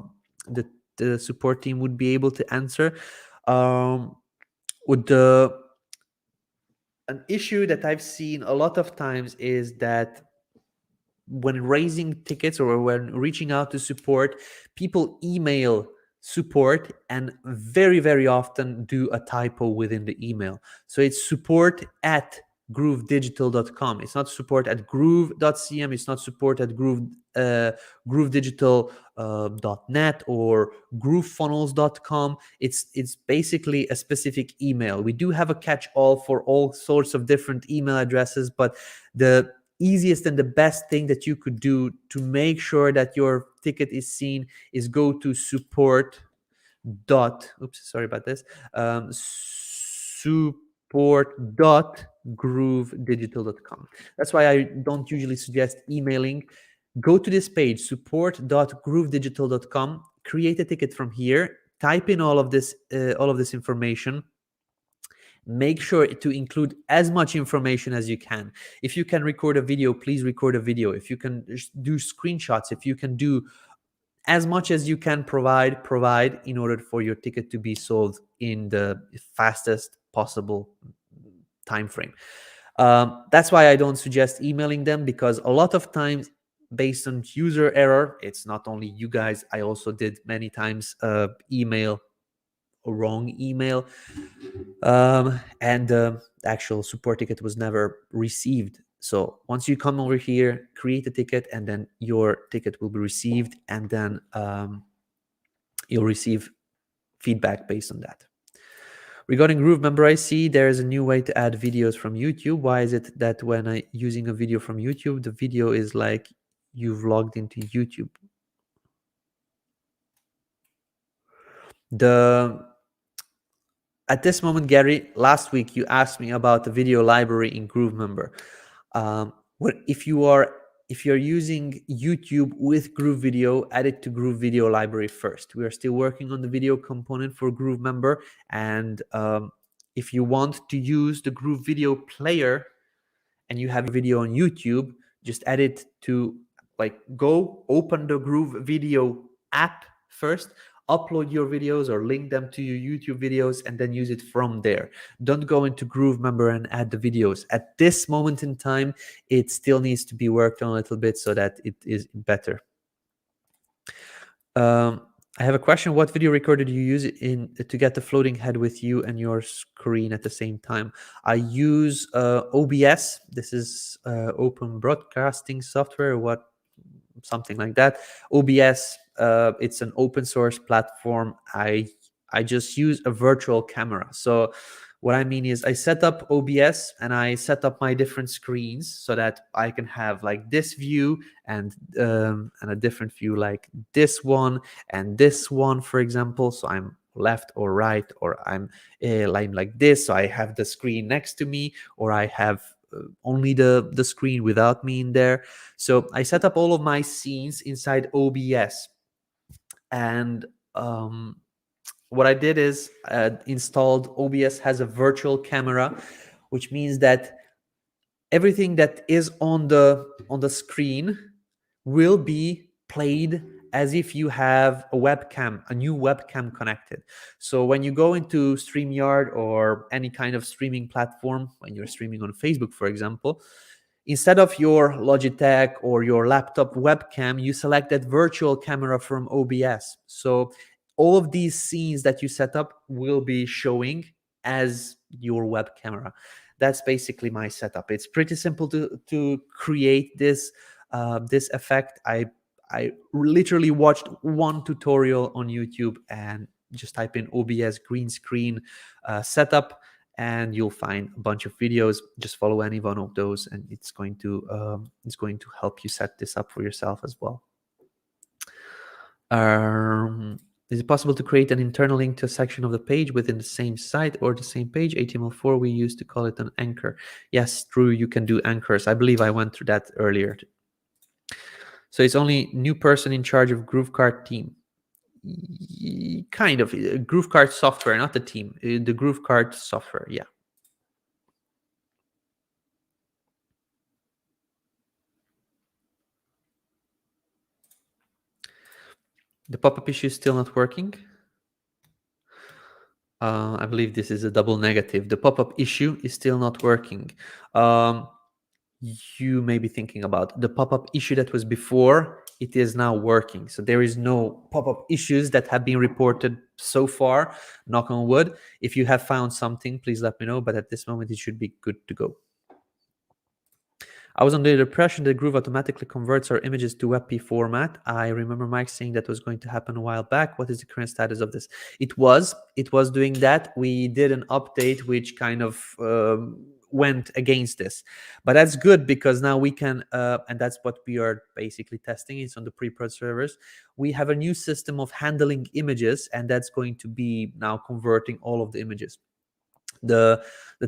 support team would be able to answer. With an issue that I've seen a lot of times is that when raising tickets or when reaching out to support, people email support and very, very often do a typo within the email. So it's support@groovedigital.com. It's not support@groove.cm. It's not support@groovedigital.net or groovefunnels.com. It's basically a specific email. We do have a catch-all for all sorts of different email addresses, but the easiest and the best thing that you could do to make sure that your ticket is seen is go to support dot, oops, sorry about this, support.groovedigital.com. That's why I don't usually suggest emailing. Go to this page, support.groovedigital.com, create a ticket from here, type in all of this information. Make sure to include as much information as you can. If you can record a video, please record a video. If you can do screenshots, if you can do as much as you can provide in order for your ticket to be solved in the fastest possible time frame. That's why I don't suggest emailing them, because a lot of times, based on user error, it's not only you guys, I also did many times email a wrong email, and the actual support ticket was never received. So once you come over here, create a ticket, and then your ticket will be received, and then you'll receive feedback based on that. Regarding GrooveMember, I see there is a new way to add videos from YouTube. Why is it that when I'm using a video from YouTube, the video is like you've logged into YouTube? At this moment, Gary, last week you asked me about the video library in GrooveMember. If you're using YouTube with Groove Video, add it to Groove Video library first. We are still working on the video component for GrooveMember, and if you want to use the Groove Video player and you have a video on YouTube, just add it to, like, go open the Groove Video app first, upload your videos or link them to your YouTube videos, and then use it from there. Don't go into GrooveMember and add the videos. At this moment in time, it still needs to be worked on a little bit so that it is better. I have a question. What video recorder do you use to get the floating head with you and your screen at the same time? I use OBS. This is open broadcasting software, something like that. OBS, it's an open source platform. I just use a virtual camera. So what I mean is I set up OBS and I set up my different screens so that I can have like this view and a different view like this one and this one, for example. So I'm left or right, or I'm like this. So I have the screen next to me, or I have only the screen without me in there. So I set up all of my scenes inside OBS, and what I did is installed OBS has a virtual camera, which means that everything that is on the screen will be played as if you have a webcam, a new webcam connected. So when you go into StreamYard or any kind of streaming platform, when you're streaming on Facebook, for example, instead of your Logitech or your laptop webcam, you select that virtual camera from OBS. So all of these scenes that you set up will be showing as your web camera. That's basically my setup. It's pretty simple to create this this effect. I literally watched one tutorial on YouTube and just type in OBS green screen setup, and you'll find a bunch of videos. Just follow any one of those, and it's going to help you set this up for yourself as well. Is it possible to create an internal link to a section of the page within the same site or the same page? HTML4, we used to call it an anchor. Yes, true, you can do anchors. I believe I went through that earlier. So it's only new person in charge of GrooveKart team. Kind of. GrooveKart software, not the team. The GrooveKart software, yeah. The pop-up issue is still not working. I believe this is a double negative. The pop-up issue is still not working. You may be thinking about the pop-up issue that was before. It is now working. So there is no pop-up issues that have been reported so far, knock on wood. If you have found something, please let me know. But at this moment, it should be good to go. I was under the impression that Groove automatically converts our images to WebP format. I remember Mike saying that was going to happen a while back. What is the current status of this? It was doing that. We did an update which kind of went against this. But that's good, because now we can, and that's what we are basically testing. It's on the pre-prod servers. We have a new system of handling images, and that's going to be now converting all of the images. The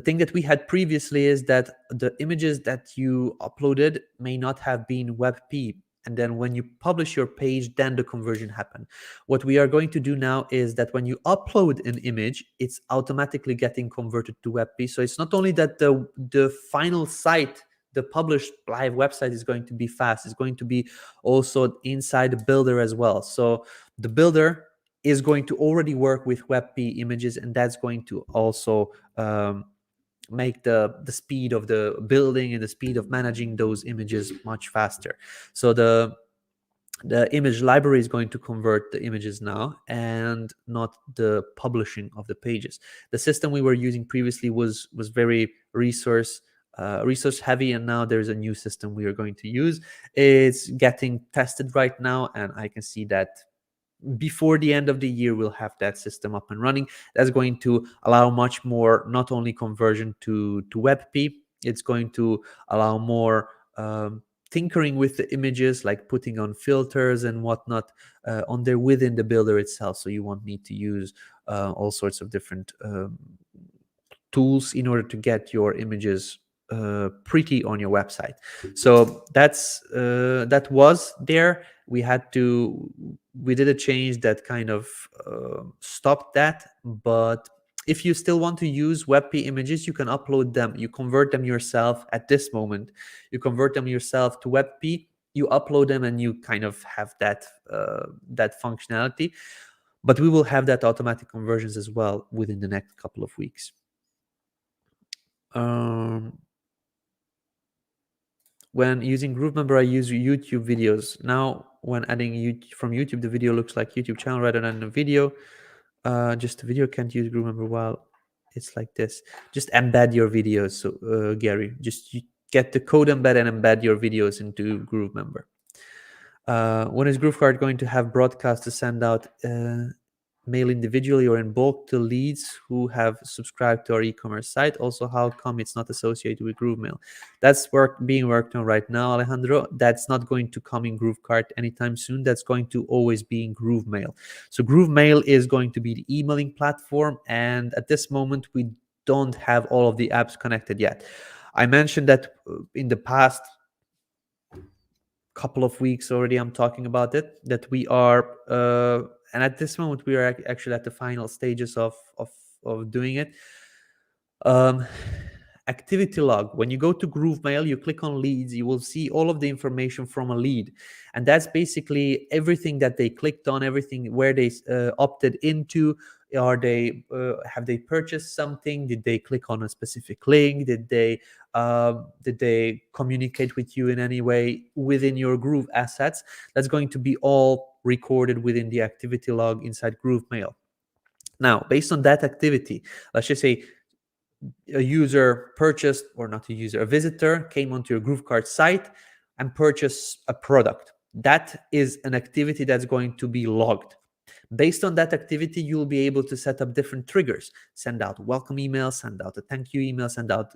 thing that we had previously is that the images that you uploaded may not have been webp, and then when you publish your page, then the conversion happened. What we are going to do now is that when you upload an image, it's automatically getting converted to webp. So it's not only that the final site, the published live website, is going to be fast, it's going to be also inside the builder as well. So the builder is going to already work with webp images, and that's going to also make the speed of the building and the speed of managing those images much faster. So the image library is going to convert the images now, and not the publishing of the pages. The system we were using previously was very resource heavy, and now there's a new system we are going to use. It's getting tested right now, and I can see that before the end of the year we'll have that system up and running. That's going to allow much more, not only conversion to webp, it's going to allow more tinkering with the images, like putting on filters and whatnot on there within the builder itself. So you won't need to use all sorts of different tools in order to get your images pretty on your website. So that was there. We did a change that kind of stopped that. But if you still want to use webp images, you can upload them, you convert them yourself. At this moment, you convert them yourself to webp, you upload them, and you kind of have that functionality. But we will have that automatic conversions as well within the next couple of weeks. When using GrooveMember, I use YouTube videos. Now, when adding from YouTube, the video looks like YouTube channel rather than a video. Just a video, can't use GrooveMember while it's like this. Just embed your videos. So, Gary, just get the code embed and embed your videos into GrooveMember. When is GrooveKart going to have broadcast to send out mail individually or in bulk to leads who have subscribed to our e-commerce site? Also, how come it's not associated with GrooveMail? That's being worked on right now, Alejandro. That's not going to come in GrooveKart anytime soon. That's going to always be in GrooveMail. So GrooveMail is going to be the emailing platform, and at this moment we don't have all of the apps connected yet. I mentioned that in the past couple of weeks already, I'm talking about it, that we are and at this moment we are actually at the final stages of doing it. Activity log. When you go to GrooveMail, you click on leads, you will see all of the information from a lead, and that's basically everything that they clicked on, everything where they opted into. Are they have they purchased something? Did they click on a specific link? Did they communicate with you in any way within your Groove assets? That's going to be all recorded within the activity log inside GrooveMail. Now, based on that activity, let's just say a user purchased, or not a user, a visitor came onto your GrooveKart site and purchased a product. That is an activity that's going to be logged. Based on that activity, you'll be able to set up different triggers, send out welcome emails, send out a thank you email,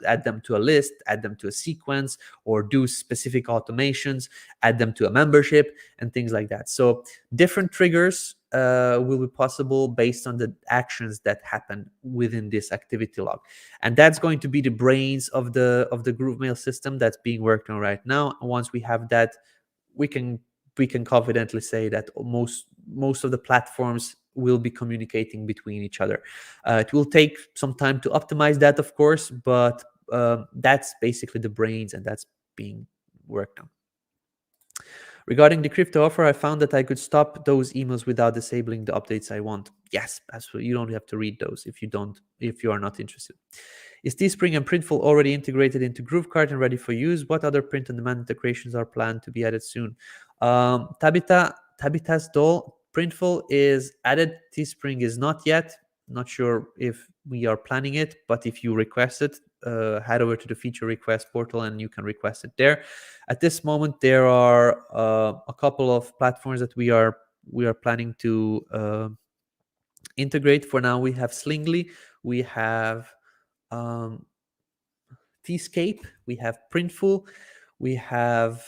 add them to a list, add them to a sequence, or do specific automations, add them to a membership, and things like that. So different triggers will be possible based on the actions that happen within this activity log. And that's going to be the brains of the GrooveMail system that's being worked on right now. And once we have that, we can confidently say that most of the platforms will be communicating between each other. It will take some time to optimize that, of course, but that's basically the brains, and that's being worked on. Regarding the crypto offer, I found that I could stop those emails without disabling the updates I want. Yes, absolutely. You don't have to read those if you are not interested. Is Tee Spring and Printful already integrated into GrooveKart and ready for use? What other print-on-demand integrations are planned to be added soon? Tabitha's doll, Printful is added. Tee Spring is not yet. Not sure if we are planning it, but if you request it, head over to the feature request portal and you can request it there. At this moment, there are a couple of platforms that we are planning to integrate. For now, we have Slingly, we have Tscape, we have Printful, we have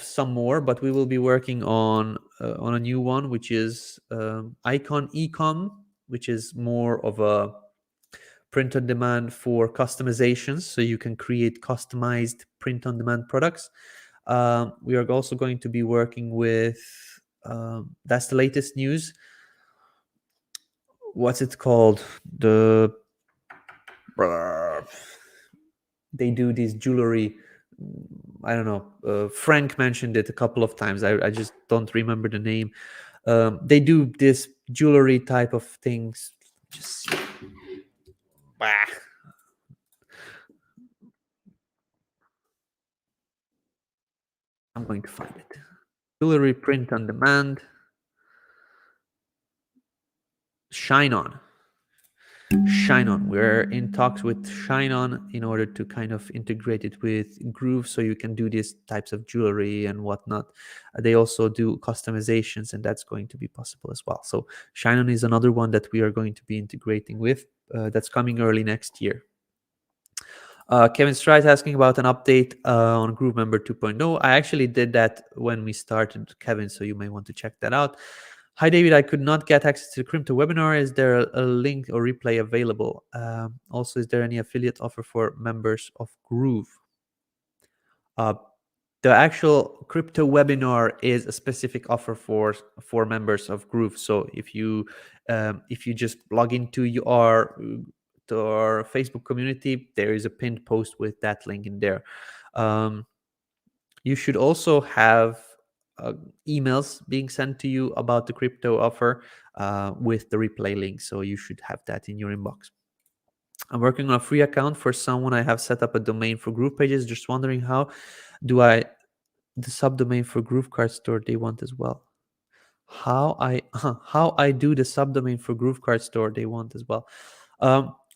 some more, but we will be working on a new one, which is Icon Ecom, which is more of a print on demand for customizations, so you can create customized print on demand products. We are also going to be working with that's the latest news. What's it called? They do this jewelry. I don't know. Frank mentioned it a couple of times. I just don't remember the name. They do this jewelry type of things. Just I'm going to find it. Jewelry print on demand. Shine On. We're in talks with Shine On in order to kind of integrate it with Groove, so you can do these types of jewelry and whatnot. They also do customizations, and that's going to be possible as well. So Shine On is another one that we are going to be integrating with. That's coming early next year. Kevin Stride asking about an update on GrooveMember 2.0. I actually did that when we started, Kevin, so you may want to check that out. Hi, David. I could not get access to the crypto webinar. Is there a link or replay available? Also, is there any affiliate offer for members of Groove? The actual crypto webinar is a specific offer for members of Groove. So if you just log into our Facebook community, there is a pinned post with that link in there. You should also have emails being sent to you about the crypto offer with the replay link. So you should have that in your inbox. I'm working on a free account for someone. I have set up a domain for GroovePages. Just wondering how do I the subdomain for GrooveKart store they want as well. How I do the subdomain for GrooveKart store they want as well.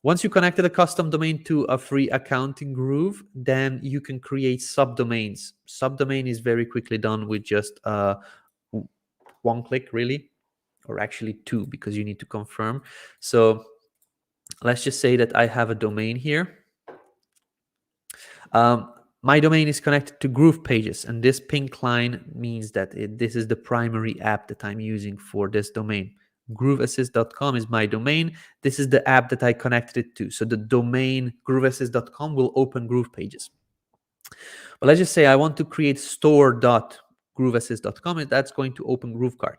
Once you connected a custom domain to a free account in Groove, then you can create subdomains. Subdomain is very quickly done with just one click, really, or actually two, because you need to confirm. So let's just say that I have a domain here. My domain is connected to GroovePages, and this pink line means that this is the primary app that I'm using for this domain. GrooveAssist.com is my domain. This is the app that I connected it to. So the domain GrooveAssist.com will open GroovePages. But let's just say I want to create store.grooveassist.com, and that's going to open GrooveKart.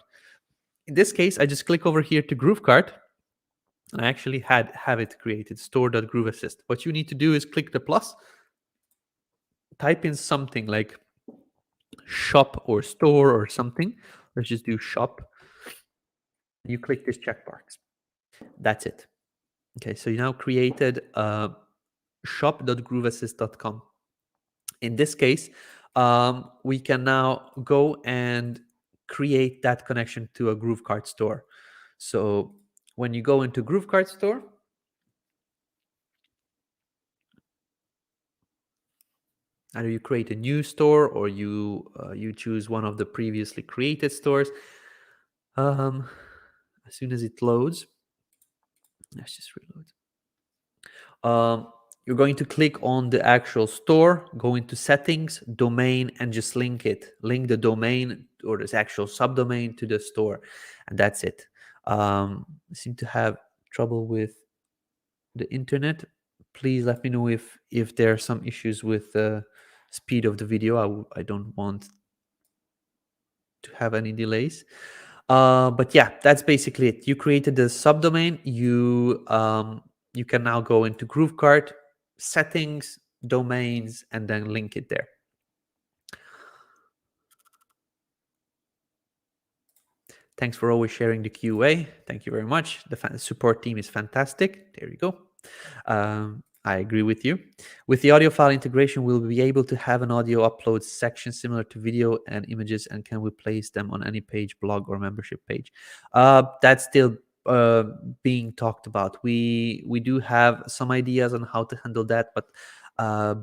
In this case, I just click over here to GrooveKart, and I actually have it created, store.grooveassist. What you need to do is click the plus, type in something like shop or store or something. Let's just do shop. You click this checkbox. That's it. Okay, so you now created shop.grooveassist.com. In this case, we can now go and create that connection to a GrooveKart store. So when you go into GrooveKart store, either you create a new store or you choose one of the previously created stores. As soon as it loads, let's just reload. You're going to click on the actual store, go into settings, domain, and just link it. Link the domain or this actual subdomain to the store, and that's it. I seem to have trouble with the internet. Please let me know if there are some issues with the speed of the video. I don't want to have any delays. But yeah, that's basically it. You created the subdomain. You can now go into GrooveKart, settings, domains, and then link it there. Thanks for always sharing the QA. Thank you very much. The support team is fantastic. There you go. I agree with you. With the audio file integration, we'll be able to have an audio upload section similar to video and images, and can we place them on any page, blog, or membership page? That's still being talked about. We do have some ideas on how to handle that, but I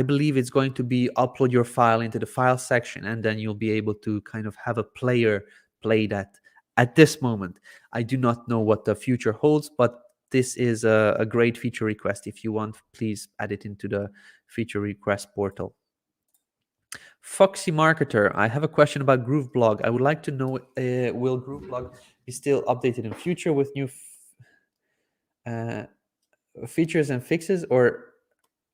believe it's going to be upload your file into the file section, and then you'll be able to kind of have a player play that. At this moment, I do not know what the future holds, but this is a great feature request. If you want, please add it into the feature request portal. Foxy Marketer, I have a question about GrooveBlog. I would like to know, will GrooveBlog be still updated in future with new features and fixes, or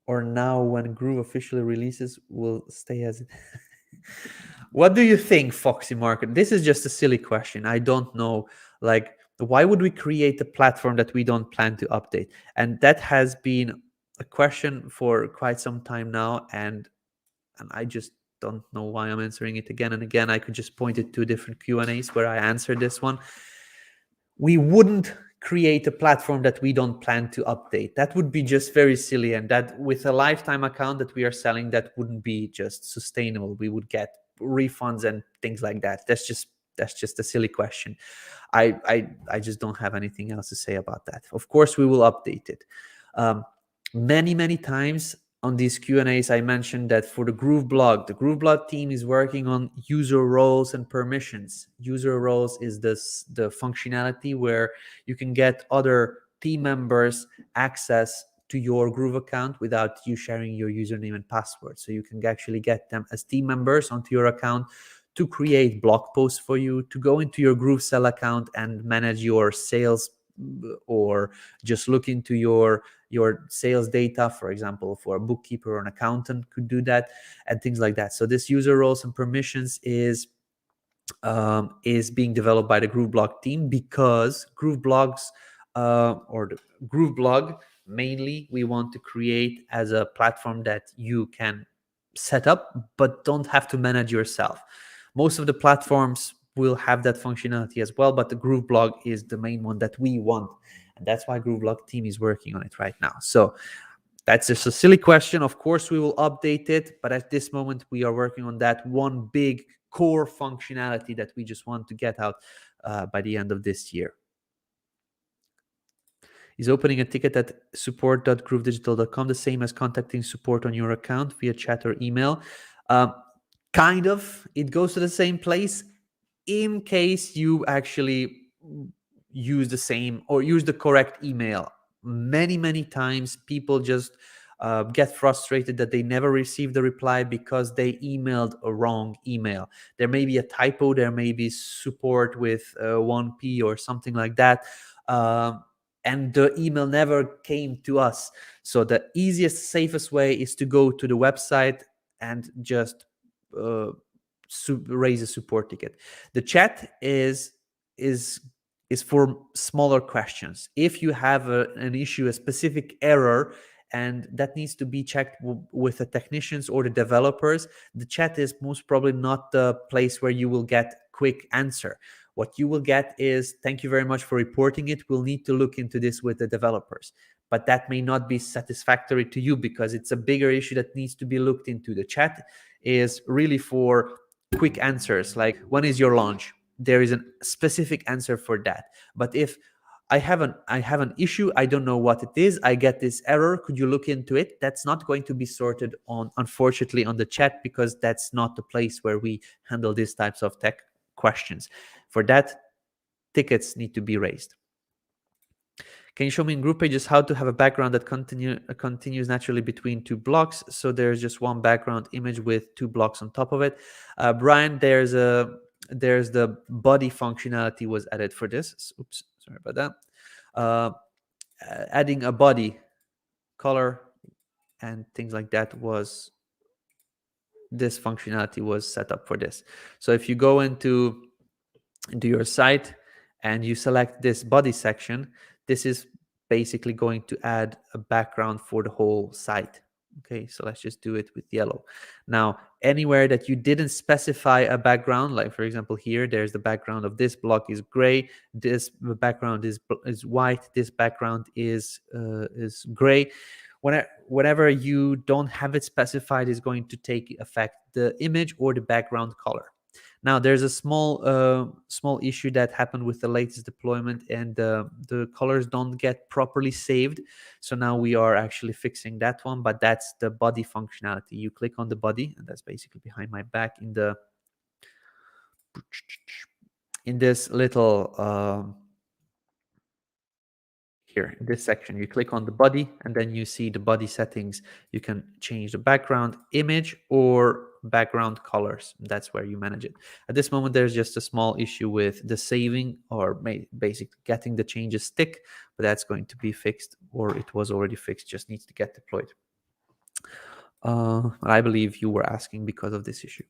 now when Groove officially releases will stay as it? What do you think, Foxy Market? This is just a silly question. I don't know. Like, why would we create a platform that we don't plan to update? And that has been a question for quite some time now, and I just don't know why I'm answering it again and again. I could just point it to different Q&As where I answered this one. We wouldn't create a platform that we don't plan to update. That would be just very silly, and that with a lifetime account that we are selling, that wouldn't be just sustainable. We would get refunds and things like that. That's just a silly question. I just don't have anything else to say about that. Of course we will update it. Many times on these Q&As, I mentioned that for the GrooveBlog team is working on user roles and permissions. User roles is the functionality where you can get other team members access to your Groove account without you sharing your username and password. So you can actually get them as team members onto your account to create blog posts for you, to go into your GrooveSell account and manage your sales, or just look into your sales data, for example, for a bookkeeper or an accountant could do that, and things like that. So this user roles and permissions is being developed by the GrooveBlog team, because GrooveBlogs or the GrooveBlog mainly we want to create as a platform that you can set up but don't have to manage yourself. Most of the platforms will have that functionality as well, but the GrooveBlog is the main one that we want, and that's why GrooveBlog team is working on it right now. So that's just a silly question. Of course we will update it, but at this moment we are working on that one big core functionality that we just want to get out by the end of this year. Is opening a ticket at support.groovedigital.com the same as contacting support on your account via chat or email? Kind of. It goes to the same place in case you actually use the same or use the correct email. Many times people just get frustrated that they never received the reply because they emailed a wrong email. There may be a typo, there may be support with 1p or something like that, and the email never came to us. So the easiest, safest way is to go to the website and just raise a support ticket. The chat is for smaller questions. If you have an issue, a specific error, and that needs to be checked with the technicians or the developers, the chat is most probably not the place where you will get quick answer. What you will get is, thank you very much for reporting it. We'll need to look into this with the developers. But that may not be satisfactory to you because it's a bigger issue that needs to be looked into. The chat is really for quick answers, like when is your launch? There is a specific answer for that. But if I have an issue, I don't know what it is, I get this error, could you look into it? That's not going to be sorted on, unfortunately, on the chat, because that's not the place where we handle these types of tech questions. For that, tickets need to be raised. Can you show me in GroovePages how to have a background that continues naturally between two blocks? So there's just one background image with two blocks on top of it. Brian, there's the body functionality was added for this. Oops, sorry about that. Adding a body color and things like that was, this functionality was set up for this. So if you go into your site and you select this body section, this is basically going to add a background for the whole site. Okay, so let's just do it with yellow. Now, anywhere that you didn't specify a background, like for example here, there's the background of this block is gray, this background is white, this background is gray. Whenever you don't have it specified, is going to take effect the image or the background color. Now, there's a small issue that happened with the latest deployment, and the colors don't get properly saved. So now we are actually fixing that one, but that's the body functionality. You click on the body, and that's basically behind my back in this little here in this section. You click on the body, and then you see the body settings. You can change the background image or background colors. That's where you manage it. At this moment, there's just a small issue with the saving, or basically getting the changes stick, but that's going to be fixed, or it was already fixed, just needs to get deployed. I believe you were asking because of this issue.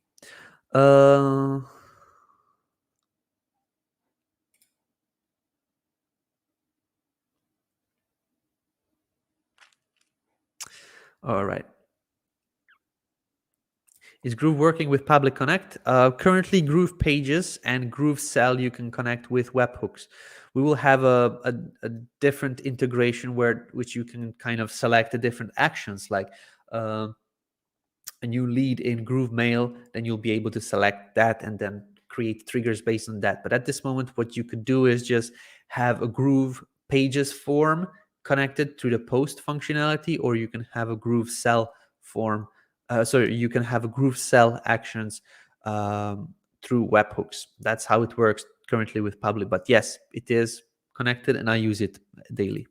All right. Is Groove working with Pabbly Connect? Currently, GroovePages and GrooveCell you can connect with webhooks. We will have a different integration which you can kind of select the different actions, like a new lead in GrooveMail, then you'll be able to select that and then create triggers based on that. But at this moment, what you could do is just have a GroovePages form connected to the post functionality, or you can have a GrooveCell form. You can have a GrooveCell actions through webhooks. That's how it works currently with Pabbly. But yes, it is connected, and I use it daily.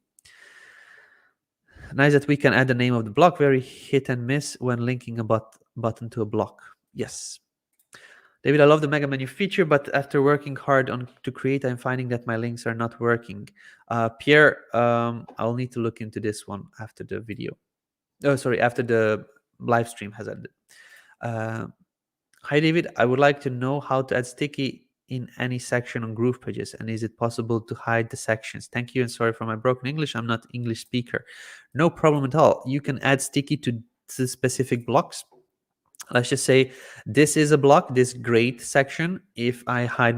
Nice that we can add the name of the block. Very hit and miss when linking a button to a block. Yes. David, I love the mega menu feature, but after working hard to create, I'm finding that my links are not working. Pierre, I'll need to look into this one after the video. Oh, sorry, after the live stream has ended. Hi, David. I would like to know how to add sticky in any section on GroovePages, and is it possible to hide the sections? Thank you, and sorry for my broken English. I'm not English speaker. No problem at all. You can add sticky to specific blocks. Let's just say this is a block, this grade section. If I hide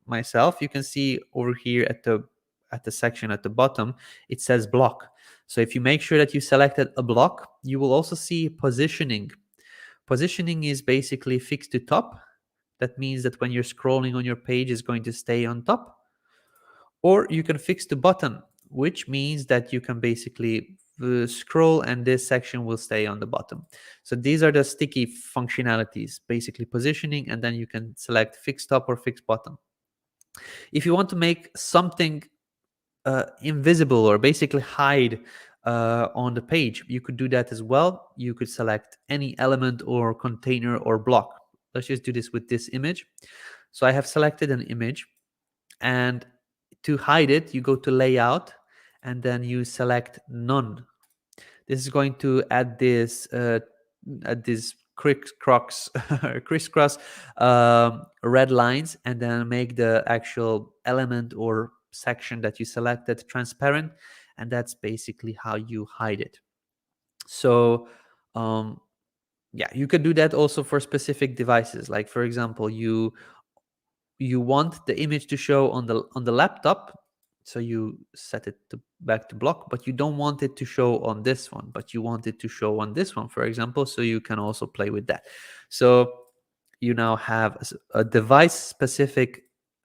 myself, you can see over here at the section at the bottom, it says block. So if you make sure that you selected a block, you will also see positioning. Positioning is basically fixed to top. That means that when you're scrolling on your page, it's going to stay on top. Or you can fix the button, which means that you can basically scroll and this section will stay on the bottom. So these are the sticky functionalities, basically positioning, and then you can select fix top or fix bottom. If you want to make something invisible or basically hide on the page, you could do that as well. You could select any element or container or block. Let's just do this with this image. So I have selected an image, and to hide it, you go to layout and then you select none. This is going to add this crisscross red lines, and then make the actual element or section that you selected transparent, and that's basically how you hide it. So yeah, you could do that also for specific devices. Like for example, you want the image to show on the laptop, so you set it back to block, but you don't want it to show on this one, but you want it to show on this one, for example. So you can also play with that. So you now have a device specific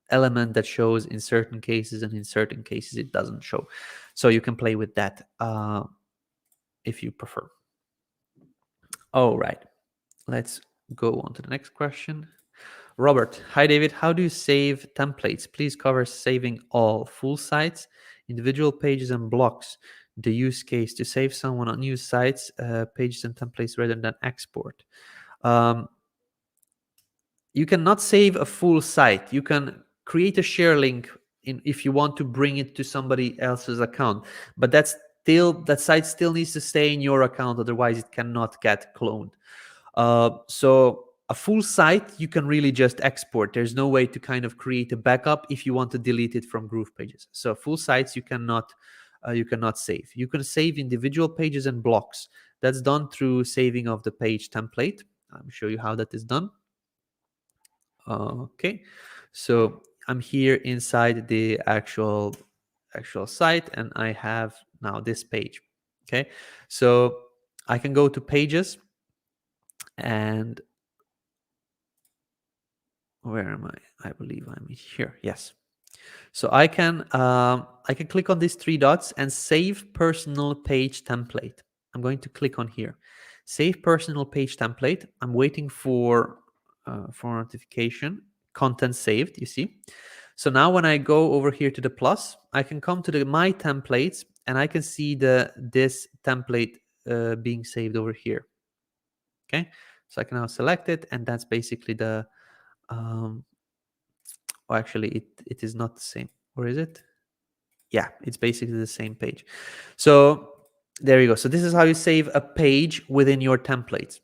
element that shows in certain cases, and in certain cases it doesn't show. So you can play with that if you prefer. All right, let's go on to the next question. Robert, hi David, how do you save templates? Please cover saving all full sites, individual pages and blocks. The use case to save someone on new sites, pages and templates rather than export. You cannot save a full site. You can create a share link if you want to bring it to somebody else's account, but that site still needs to stay in your account, otherwise it cannot get cloned. So a full site you can really just export. There's no way to kind of create a backup if you want to delete it from GroovePages. So full sites you cannot save. You can save individual pages and blocks. That's done through saving of the page template. I'll show you how that is done. Okay, so I'm here inside the actual site, and I have now this page. Okay, so I can go to pages, and where am I? I believe I'm here. Yes. So I can click on these three dots and save personal page template. I'm going to click on here, save personal page template. I'm waiting for notification. Content saved. You see. So now when I go over here to the plus, I can come to the my templates and I can see this template being saved over here. Okay, so I can now select it, and that's basically the oh, actually it is not the same, or is it? Yeah, it's basically the same page. So there you go. So this is how you save a page within your templates.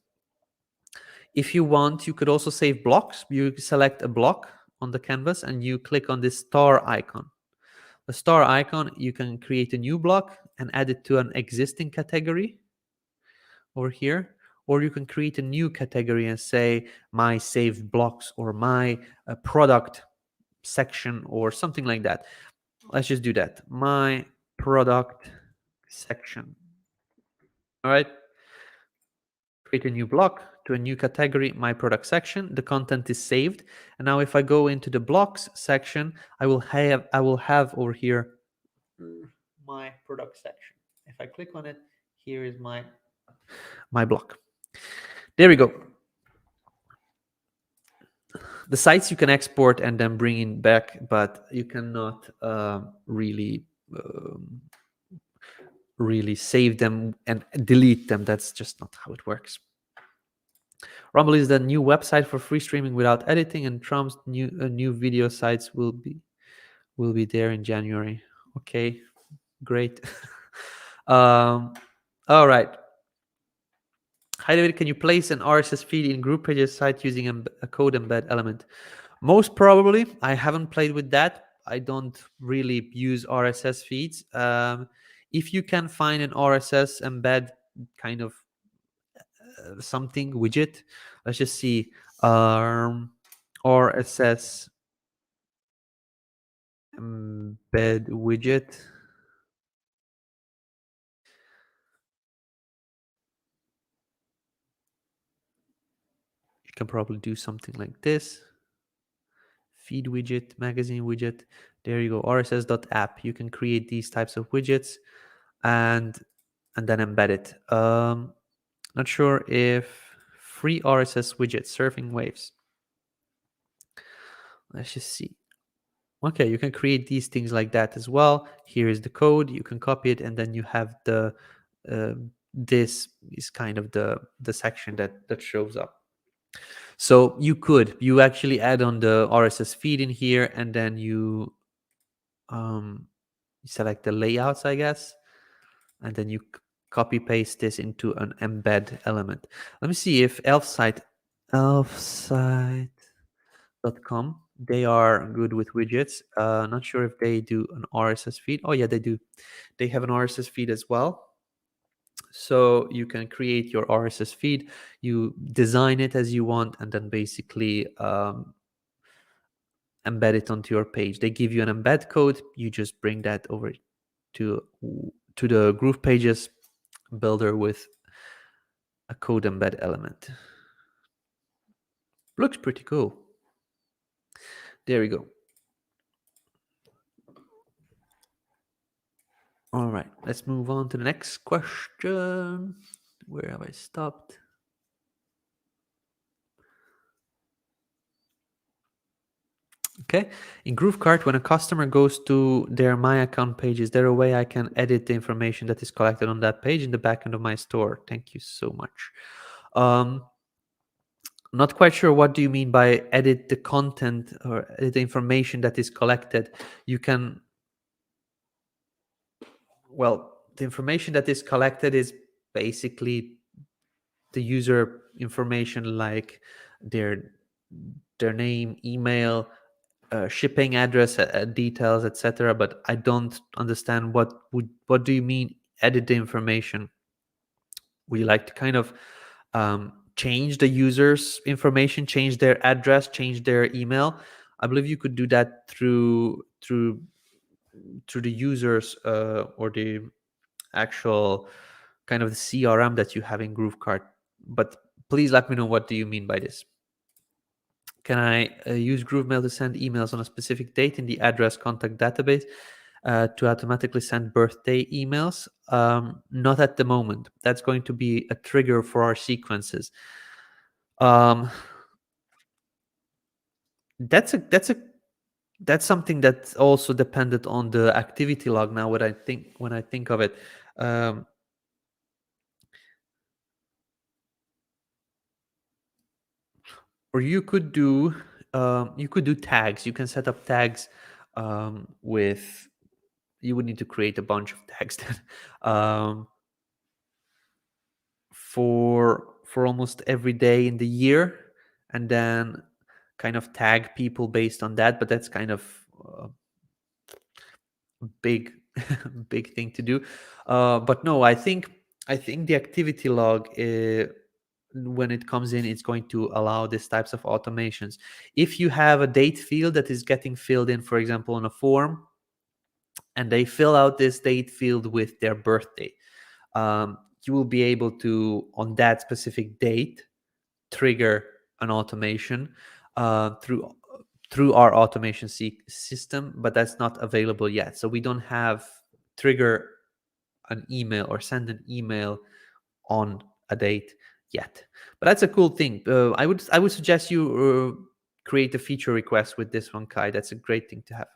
If you want, you could also save blocks. You select a block on the canvas and you click on this star icon. The star icon, you can create a new block and add it to an existing category over here, or you can create a new category and say my saved blocks or my product section or something like that. Let's just do that. My product section. All right. Create a new block to a new category, my product section. The content is saved. And now if I go into the blocks section, I will have over here my product section. If I click on it, here is my block. There we go. The sites you can export and then bring in back, but you cannot really save them and delete them. That's just not how it works. Rumble is the new website for free streaming without editing, and Trump's new video sites will be there in January. Okay, great. All right. Hi David, can you place an RSS feed in GroovePages site using a code embed element? Most probably. I haven't played with that. I don't really use RSS feeds. If you can find an RSS embed kind of something widget, let's just see. RSS embed widget. You can probably do something like this. Feed widget, magazine widget. There you go. RSS.app. You can create these types of widgets and then embed it. Not sure if free RSS widget surfing waves. Let's just see. Okay, you can create these things like that as well. Here is the code. You can copy it, and then you have the this is kind of the section that shows up. So you actually add on the RSS feed in here, and then you select the layouts, I guess, and then you copy paste this into an embed element. Let me see if elfsite.com, they are good with widgets. Not sure if they do an RSS feed. Oh yeah, they do. They have an RSS feed as well. So you can create your RSS feed, you design it as you want, and then basically embed it onto your page. They give you an embed code. You just bring that over to the GroovePages builder with a code embed element. Looks pretty cool. There we go. All right, let's move on to the next question. Where have I stopped? Okay, in GrooveKart, when a customer goes to their My Account page, is there a way I can edit the information that is collected on that page in the backend of my store? Thank you so much. Not quite sure what do you mean by edit the content or edit the information that is collected. You can, well, the information that is collected is basically the user information, like their name, email, shipping address, details, etc. But I don't understand what do you mean edit the information? Would you like to kind of change the user's information, change their address, change their email? I believe you could do that through the users or the actual kind of the CRM that you have in GrooveKart. But please let me know, what do you mean by this? Can I use GrooveMail to send emails on a specific date in the address contact database to automatically send birthday emails? Not at the moment. That's going to be a trigger for our sequences. That's a that's something that's also dependent on the activity log. Now, when I think of it, or you could do tags. You can set up tags with. You would need to create a bunch of tags um, for almost every day in the year, and then kind of tag people based on that. But that's kind of big big thing to do. But no, I think the activity log, when it comes in, it's going to allow these types of automations. If you have a date field that is getting filled in, for example, on a form, and they fill out this date field with their birthday, you will be able to, on that specific date, trigger an automation through our automation system, but that's not available yet. So we don't have trigger an email or send an email on a date yet. But that's a cool thing. I would suggest you create a feature request with this one, Kai. That's a great thing to have.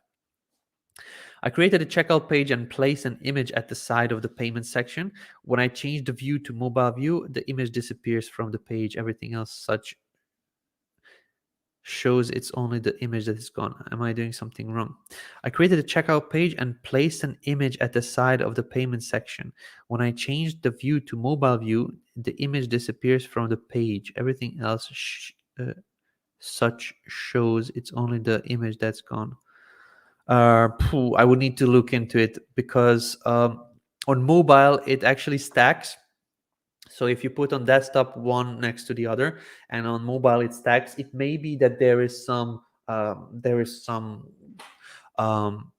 I created a checkout page and placed an image at the side of the payment section. When I change the view to mobile view, the image disappears from the page. Everything else such shows it's only the image that is gone. Am I doing something wrong? I created a checkout page and placed an image at the side of the payment section. When I changed the view to mobile view, the image disappears from the page. Everything else such shows it's only the image that's gone. I would need to look into it, because on mobile it actually stacks. So if you put on desktop one next to the other, and on mobile it stacks, it may be that there is some um,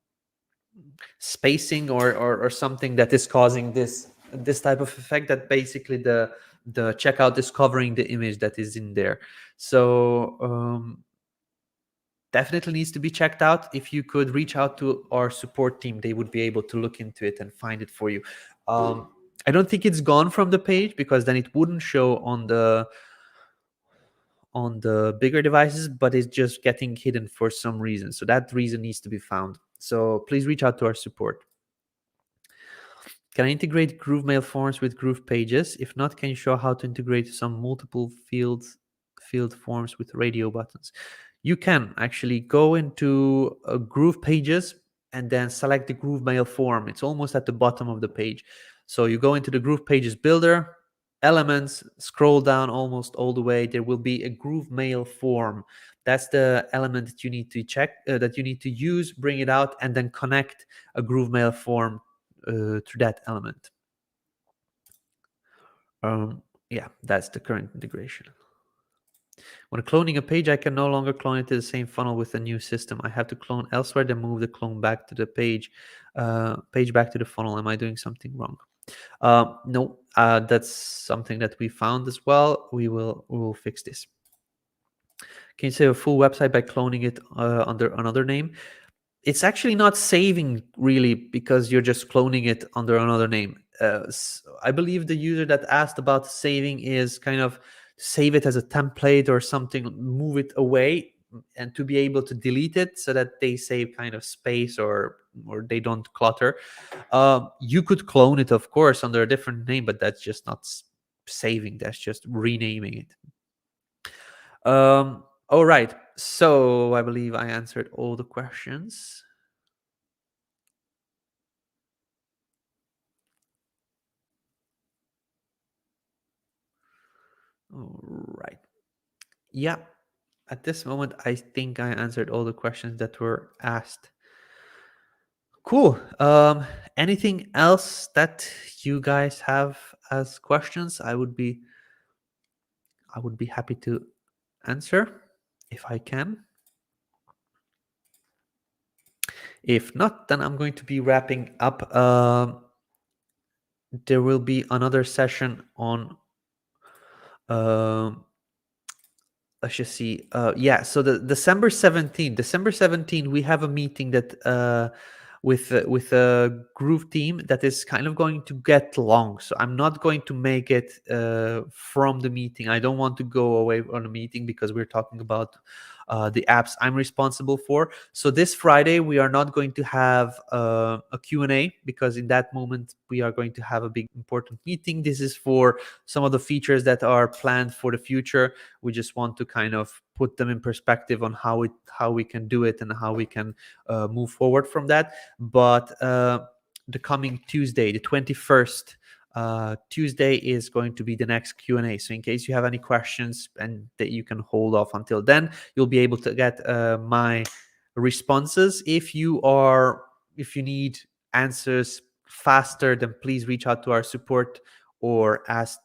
spacing or something that is causing this type of effect, that basically the checkout is covering the image that is in there. So definitely needs to be checked out. If you could reach out to our support team, they would be able to look into it and find it for you. I don't think it's gone from the page, because then it wouldn't show on the bigger devices, but it's just getting hidden for some reason. So that reason needs to be found. So please reach out to our support. Can I integrate GrooveMail forms with GroovePages? If not, can you show how to integrate some multiple field forms with radio buttons? You can actually go into GroovePages and then select the GrooveMail form. It's almost at the bottom of the page. So you go into the GroovePages builder, elements, scroll down almost all the way. There will be a GrooveMail form. That's the element that you need to check, that you need to use, bring it out, and then connect a GrooveMail form to that element. Yeah, that's the current integration. When cloning a page, I can no longer clone it to the same funnel with a new system. I have to clone elsewhere, then move the clone back to the page back to the funnel. Am I doing something wrong? No, that's something that we found as well. We will fix this. Can you save a full website by cloning it under another name? It's actually not saving really, because you're just cloning it under another name. I believe the user that asked about saving is kind of save it as a template or something, move it away, and to be able to delete it so that they save kind of space or they don't clutter. You could clone it, of course, under a different name, but that's just not saving. That's just renaming it. All right. So I believe I answered all the questions. All right. Yeah. At this moment, I think I answered all the questions that were asked. Cool. Anything else that you guys have as questions? I would be happy to answer if I can. If not, then I'm going to be wrapping up. There will be another session on let's just see. Yeah, so the December 17th, we have a meeting that with a Groove team that is kind of going to get long. So I'm not going to make it from the meeting. I don't want to go away on a meeting because we're talking about the apps I'm responsible for. So this Friday, we are not going to have a Q&A, because in that moment, we are going to have a big important meeting. This is for some of the features that are planned for the future. We just want to kind of put them in perspective on how we can do it and how we can move forward from that. But the coming Tuesday, the 21st, Tuesday is going to be the next Q&A. So in case you have any questions and that you can hold off until then, you'll be able to get my responses. If you need answers faster, then please reach out to our support or ask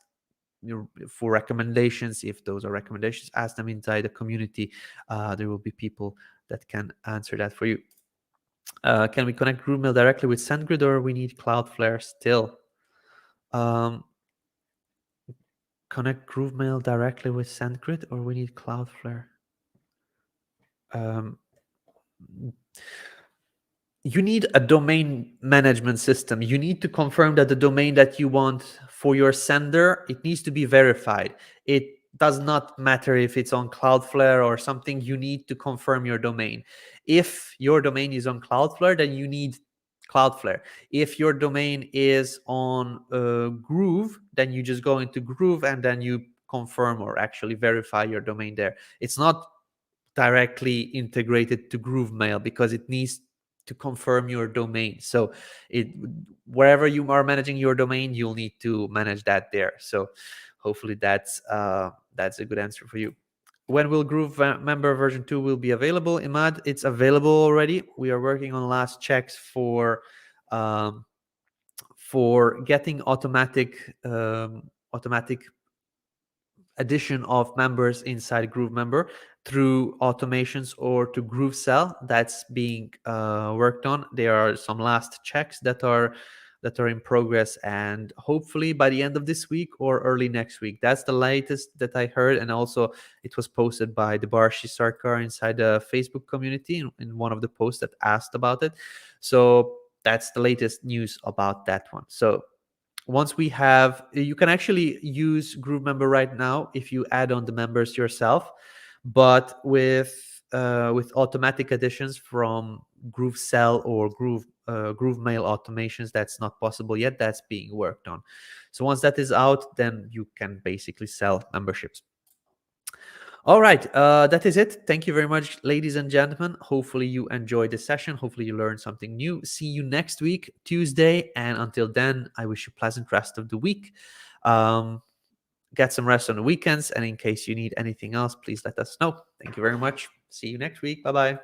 for recommendations. If those are recommendations, ask them inside the community. There will be people that can answer that for you. Can we connect GrooveMail directly with SendGrid, or we need CloudFlare still? Connect GrooveMail directly with SendGrid, or we need CloudFlare? You need a domain management system. You need to confirm that the domain that you want for your sender, it needs to be verified. It does not matter if it's on CloudFlare or something. You need to confirm your domain. If your domain is on CloudFlare, then you need CloudFlare. If your domain is on Groove, then you just go into Groove and then you confirm or actually verify your domain there. It's not directly integrated to GrooveMail because it needs to confirm your domain. So wherever you are managing your domain, you'll need to manage that there. So hopefully that's a good answer for you. When will GrooveMember version 2 will be available? Imad, it's available already. We are working on last checks for getting automatic addition of members inside GrooveMember through automations or to GrooveCell. That's being worked on. There are some last checks that are in progress, and hopefully by the end of this week or early next week. That's the latest that I heard, and also it was posted by the Barshi Sarkar inside the Facebook community in one of the posts that asked about it. So that's the latest news about that one. So once we have, you can actually use GrooveMember right now if you add on the members yourself, but with automatic additions from GrooveCell or GrooveMail automations, that's not possible yet. That's being worked on. So once that is out, then you can basically sell memberships. All right, that is it. Thank you very much, ladies and gentlemen. Hopefully you enjoyed the session. Hopefully you learned something new. See you next week, Tuesday. And until then, I wish you a pleasant rest of the week. Get some rest on the weekends. And in case you need anything else, please let us know. Thank you very much. See you next week. Bye-bye.